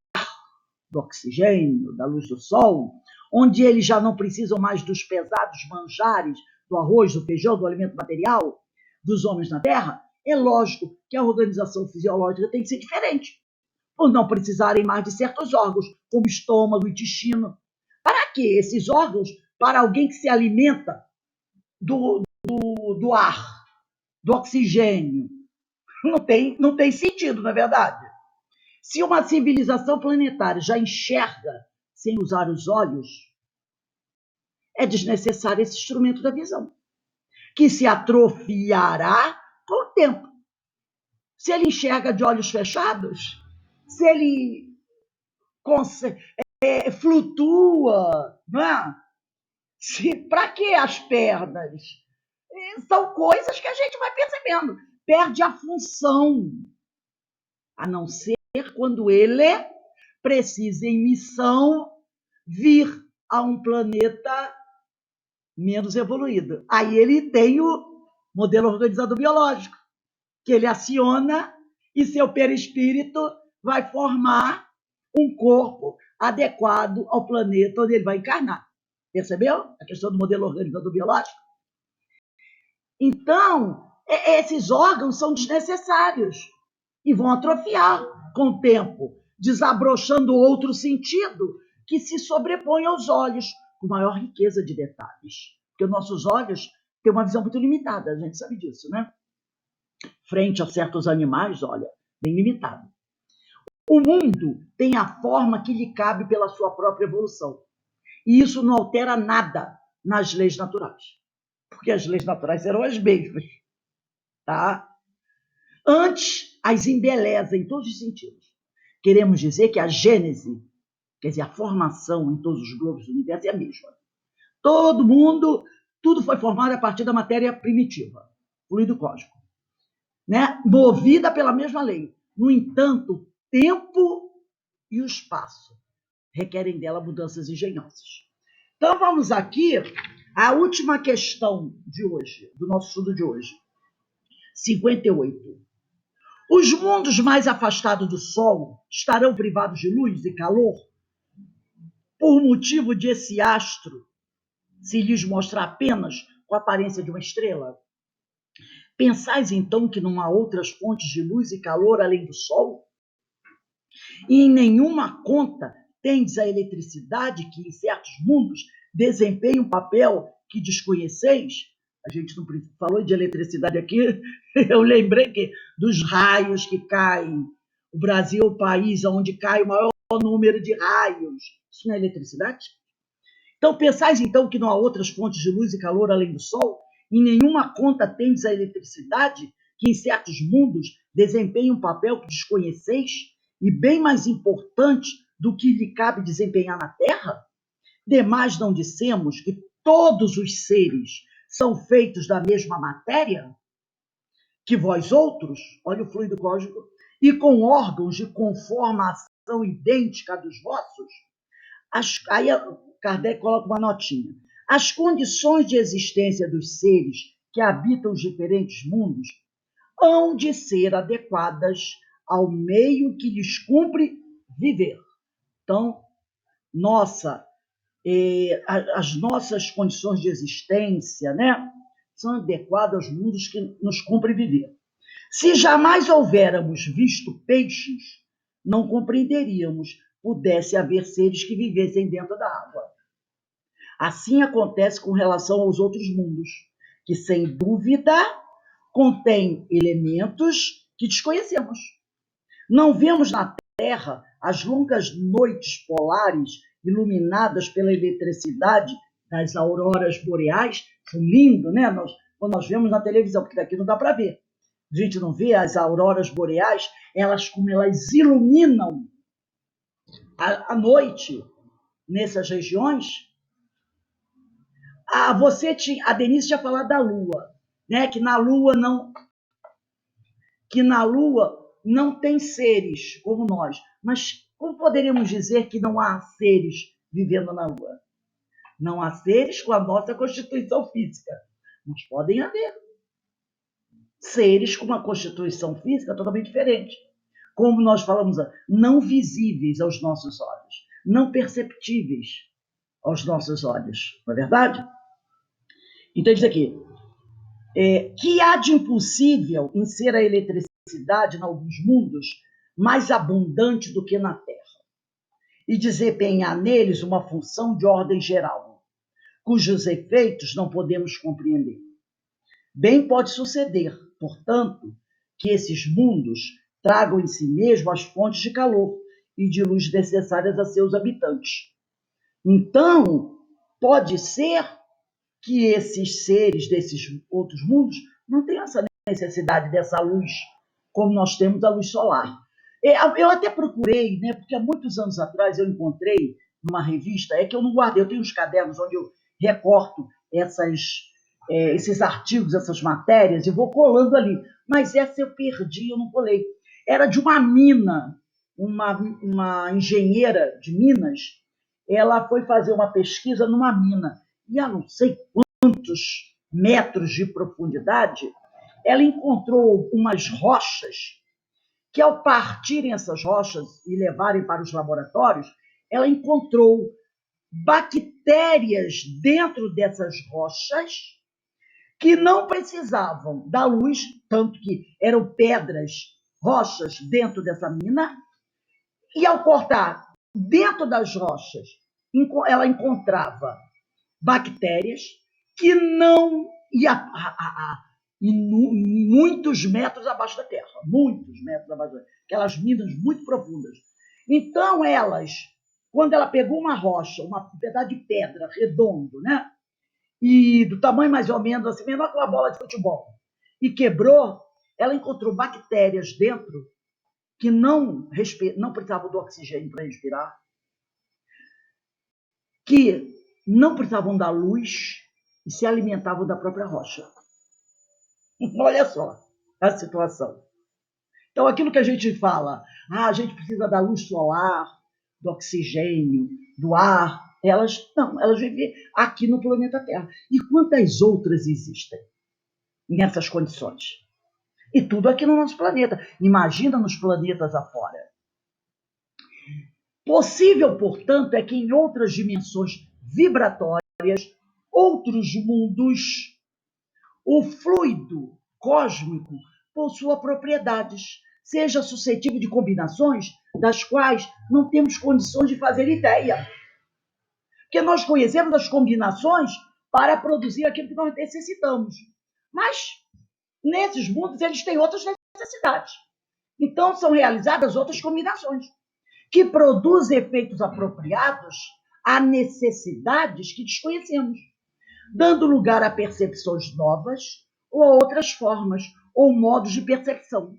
do oxigênio, da luz do sol, onde eles já não precisam mais dos pesados manjares, do arroz, do feijão, do alimento material dos homens na Terra, é lógico que a organização fisiológica tem que ser diferente, por não precisarem mais de certos órgãos, como estômago, intestino. Para quê? Esses órgãos para alguém que se alimenta do ar, do oxigênio. Não tem sentido, não é verdade? Se uma civilização planetária já enxerga sem usar os olhos, é desnecessário esse instrumento da visão, que se atrofiará com o tempo. Se ele enxerga de olhos fechados, se ele flutua, não é? Para que as pernas? São coisas que a gente vai percebendo. Perde a função, a não ser quando ele precisa, em missão, vir a um planeta menos evoluído. Aí ele tem o modelo organizador biológico, que ele aciona e seu perispírito vai formar um corpo adequado ao planeta onde ele vai encarnar. Percebeu a questão do modelo organizador biológico? Então, esses órgãos são desnecessários e vão atrofiar com o tempo, desabrochando outro sentido que se sobrepõe aos olhos, com maior riqueza de detalhes. Porque os nossos olhos têm uma visão muito limitada, a gente sabe disso, né? Frente a certos animais, olha, bem limitado. O mundo tem a forma que lhe cabe pela sua própria evolução. E isso não altera nada nas leis naturais. Porque as leis naturais serão as mesmas. Tá? Antes, as embeleza em todos os sentidos. Queremos dizer que a gênese, quer dizer, a formação em todos os globos do universo é a mesma. Todo mundo, tudo foi formado a partir da matéria primitiva, fluido cósmico, né? Movida pela mesma lei. No entanto, o tempo e o espaço requerem dela mudanças engenhosas. Então, vamos aqui à última questão de hoje, do nosso estudo de hoje. 58. Os mundos mais afastados do Sol estarão privados de luz e calor por motivo de esse astro se lhes mostrar apenas com a aparência de uma estrela? Pensais, então, que não há outras fontes de luz e calor além do Sol? E em nenhuma conta tendes a eletricidade que, em certos mundos, desempenha um papel que desconheceis? A gente não falou de eletricidade aqui, eu lembrei que dos raios que caem. O Brasil é o país onde cai o maior número de raios. Isso não é eletricidade? Então, pensais então que não há outras fontes de luz e calor além do Sol? Em nenhuma conta tendes a eletricidade que, em certos mundos, desempenha um papel que desconheceis e bem mais importante do que lhe cabe desempenhar na Terra? Demais não dissemos que todos os seres são feitos da mesma matéria que vós outros, olha o fluido cósmico, e com órgãos de conformação idêntica dos vossos? Aí Kardec coloca uma notinha. As condições de existência dos seres que habitam os diferentes mundos hão de ser adequadas ao meio que lhes cumpre viver. Então, as nossas condições de existência, né, são adequadas aos mundos que nos cumpre viver. Se jamais houvéramos visto peixes, não compreenderíamos pudesse haver seres que vivessem dentro da água. Assim acontece com relação aos outros mundos, que sem dúvida contêm elementos que desconhecemos. Não vemos na Terra as longas noites polares iluminadas pela eletricidade das auroras boreais? São lindo, né? Quando nós vemos na televisão, porque daqui não dá para ver. A gente não vê as auroras boreais, como elas iluminam à noite nessas regiões. A Denise tinha falado da Lua, né? Que na Lua não tem seres como nós. Mas como poderíamos dizer que não há seres vivendo na Lua? Não há seres com a nossa constituição física. Mas podem haver seres com uma constituição física totalmente diferente. Como nós falamos, não visíveis aos nossos olhos, não perceptíveis aos nossos olhos. Não é verdade? Então, diz aqui, que há de impossível em ser a eletricidade em alguns mundos mais abundante do que na Terra. e desempenhar neles uma função de ordem geral, cujos efeitos não podemos compreender. Bem pode suceder, portanto, que esses mundos tragam em si mesmo as fontes de calor e de luz necessárias a seus habitantes. Então, pode ser que esses seres desses outros mundos não tenham essa necessidade dessa luz, como nós temos a luz solar. Eu até procurei, né, porque há muitos anos atrás eu encontrei numa revista, é que eu não guardei, eu tenho uns cadernos onde eu recorto esses artigos, essas matérias, e vou colando ali. Mas essa eu perdi, eu não colei. Era de uma mina, uma engenheira de Minas, ela foi fazer uma pesquisa numa mina, e a não sei quantos metros de profundidade, ela encontrou umas rochas que, ao partirem essas rochas e levarem para os laboratórios, ela encontrou bactérias dentro dessas rochas que não precisavam da luz, tanto que eram pedras, rochas dentro dessa mina, e ao cortar dentro das rochas, ela encontrava bactérias que não iam muitos metros abaixo da terra, muitos metros abaixo da terra, aquelas minas muito profundas. Então, quando ela pegou uma rocha, um pedaço de pedra redondo, né? E do tamanho mais ou menos, assim, menor que uma bola de futebol, e quebrou, ela encontrou bactérias dentro que não precisavam do oxigênio para respirar, que não precisavam da luz e se alimentavam da própria rocha. Olha só a situação. Então, aquilo que a gente fala, a gente precisa da luz solar, do oxigênio, do ar, elas vivem aqui no planeta Terra. E quantas outras existem nessas condições? E tudo aqui no nosso planeta. Imagina nos planetas afora. Possível, portanto, é que em outras dimensões vibratórias, outros mundos, o fluido cósmico possua propriedades, seja suscetível de combinações das quais não temos condições de fazer ideia. Porque nós conhecemos as combinações para produzir aquilo que nós necessitamos. Mas, nesses mundos, eles têm outras necessidades. Então, são realizadas outras combinações, que produzem efeitos apropriados a necessidades que desconhecemos, dando lugar a percepções novas ou a outras formas ou modos de percepção.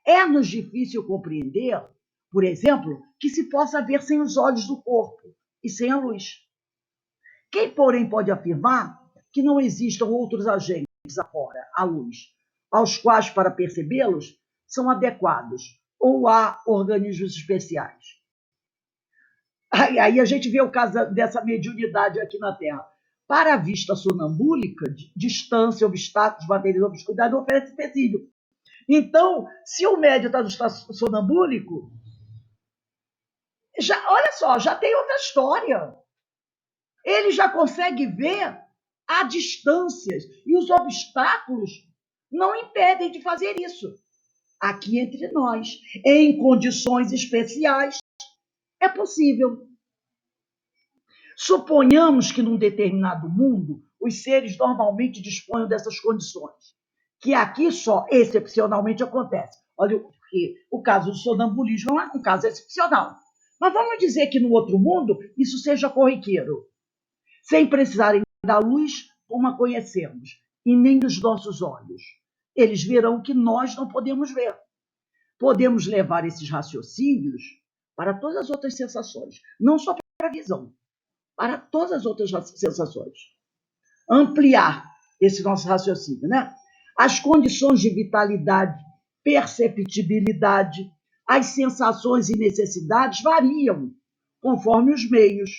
É-nos difícil compreender, por exemplo, que se possa ver sem os olhos do corpo e sem a luz. Quem, porém, pode afirmar que não existam outros agentes afora, a luz, aos quais, para percebê-los, são adequados, ou há organismos especiais? Aí a gente vê o caso dessa mediunidade aqui na Terra. Para a vista sonambúlica, distância, obstáculos, matérias, obscuridade, oferece empecilho. Então, se o médium está no estado sonambúlico, olha só, já tem outra história. Ele já consegue ver a distâncias e os obstáculos não impedem de fazer isso. Aqui entre nós, em condições especiais, é possível. Suponhamos que num determinado mundo os seres normalmente disponham dessas condições, que aqui só excepcionalmente acontece. Olha, porque o caso do sonambulismo é um caso excepcional. Mas vamos dizer que no outro mundo isso seja corriqueiro, sem precisarem da luz como a conhecemos, e nem dos nossos olhos. Eles verão que nós não podemos ver. Podemos levar esses raciocínios para todas as outras sensações, não só para a visão, para todas as outras sensações. Ampliar esse nosso raciocínio, né? As condições de vitalidade, perceptibilidade, as sensações e necessidades variam conforme os meios.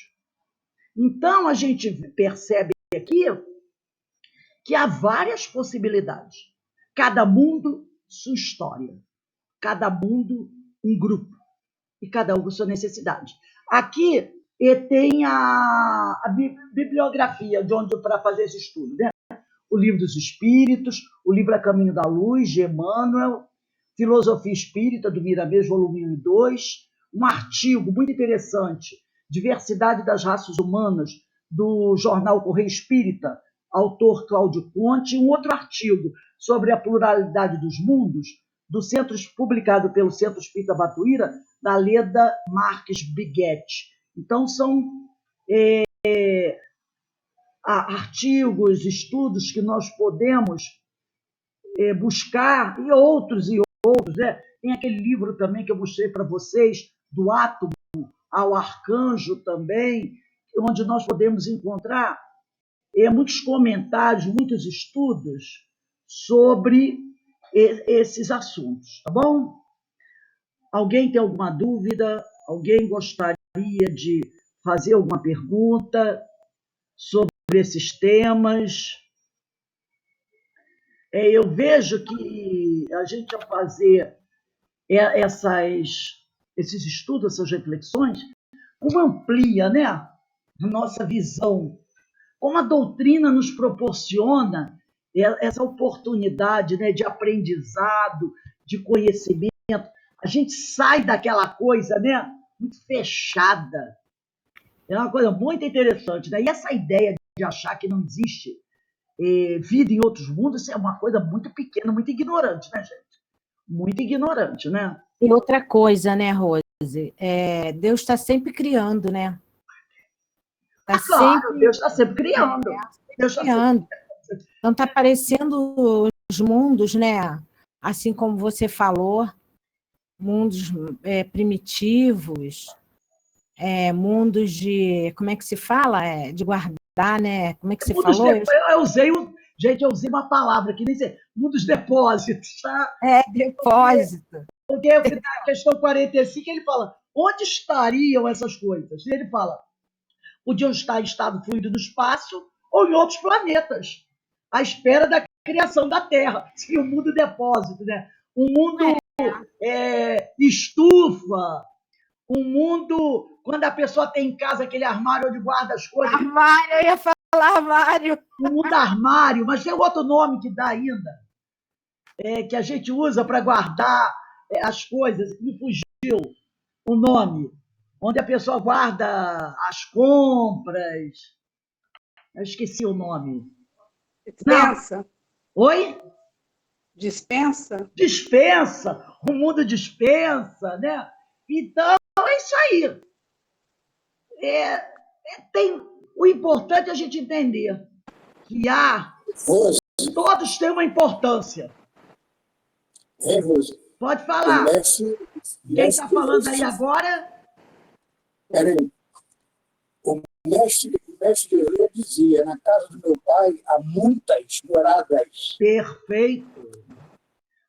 Então, a gente percebe aqui que há várias possibilidades. Cada mundo, sua história. Cada mundo, um grupo. E cada um com sua necessidade. Aqui tem a bibliografia de onde para fazer esse estudo, né? O Livro dos Espíritos, o livro A Caminho da Luz, de Emmanuel, Filosofia Espírita, do Miramês, volume 1 e 2, um artigo muito interessante, Diversidade das Raças Humanas, do jornal Correio Espírita, autor Cláudio Conte, e um outro artigo sobre a pluralidade dos mundos, publicado pelo Centro Espírita Batuíra, da Leda Marques Biguetti. Então, são artigos, estudos que nós podemos buscar, e outros, né? Tem aquele livro também que eu mostrei para vocês, do átomo ao arcanjo também, onde nós podemos encontrar muitos comentários, muitos estudos sobre esses assuntos, tá bom? Alguém tem alguma dúvida? Alguém gostaria de fazer alguma pergunta sobre esses temas? Eu vejo que a gente, ao fazer esses estudos, essas reflexões, como amplia, né, a nossa visão, como a doutrina nos proporciona essa oportunidade, né, de aprendizado, de conhecimento. A gente sai daquela coisa, né, muito fechada. É uma coisa muito interessante, né? E essa ideia de achar que não existe vida em outros mundos é uma coisa muito pequena, muito ignorante, né, gente? Muito ignorante, né? E outra coisa, né, Rose? Deus está sempre criando, né? Claro, Deus está sempre criando. Deus está criando. Então, está aparecendo os mundos, né? Assim como você falou, mundos primitivos, mundos de... Como é que se fala? De guardar, né? Como é que você falou? Eu usei uma palavra que nem sei. Mundos depósitos, tá? Depósito. Porque na questão 45 ele fala, onde estariam essas coisas? E ele fala, podiam estar em estado fluido do espaço ou em outros planetas, à espera da criação da Terra. Seria um mundo depósito, né? Um mundo estufa, um mundo, quando a pessoa tem em casa aquele armário onde guarda as coisas. Armário, eu ia falar armário. Um mundo armário, mas tem outro nome que dá ainda, que a gente usa para guardar as coisas. Me fugiu o nome. Onde a pessoa guarda as compras. Eu esqueci o nome. Dispensa. Não. Oi? Dispensa? Dispensa. O mundo dispensa, né? Então, é isso aí. O importante é a gente entender que todos têm uma importância. Rose. Pode falar. Quem está falando aí agora? Peraí. O mestre dizia, na casa do meu pai há muitas moradas. Perfeito.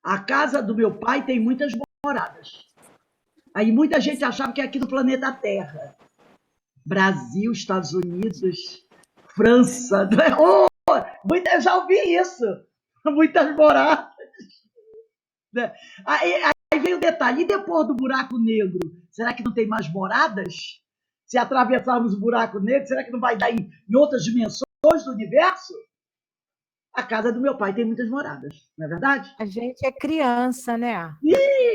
A casa do meu pai tem muitas moradas. Aí muita gente achava que é aqui no planeta Terra. Brasil, Estados Unidos, França. Eu já ouvi isso. Muitas moradas. Aí vem o detalhe. E depois do buraco negro, será que não tem mais moradas? Se atravessarmos o buraco negro, será que não vai dar em outras dimensões do universo? A casa do meu pai tem muitas moradas, não é verdade? A gente é criança, né?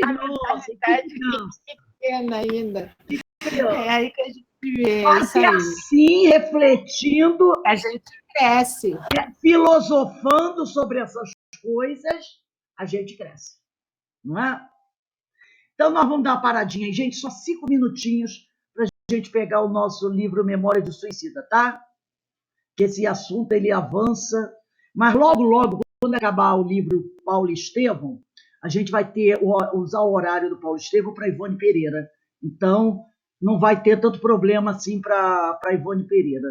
Nossa, que criança. Pequena ainda. É aí que a gente vê. Mas assim, refletindo, a gente cresce. Filosofando sobre essas coisas, a gente cresce, não é? Então, nós vamos dar uma paradinha aí, gente, só 5 minutinhos para a gente pegar o nosso livro Memória de Suicida, tá? Que esse assunto, ele avança, mas logo, logo, quando acabar o livro Paulo Estevam, a gente vai usar o horário do Paulo Estevam para Ivone Pereira. Então, não vai ter tanto problema assim para Ivone Pereira.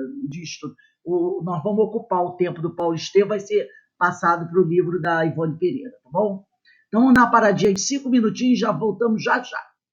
Nós vamos ocupar o tempo do Paulo Estevam, vai ser passado para o livro da Ivone Pereira, tá bom? Então, vamos dar uma paradinha de 5 minutinhos e já voltamos já.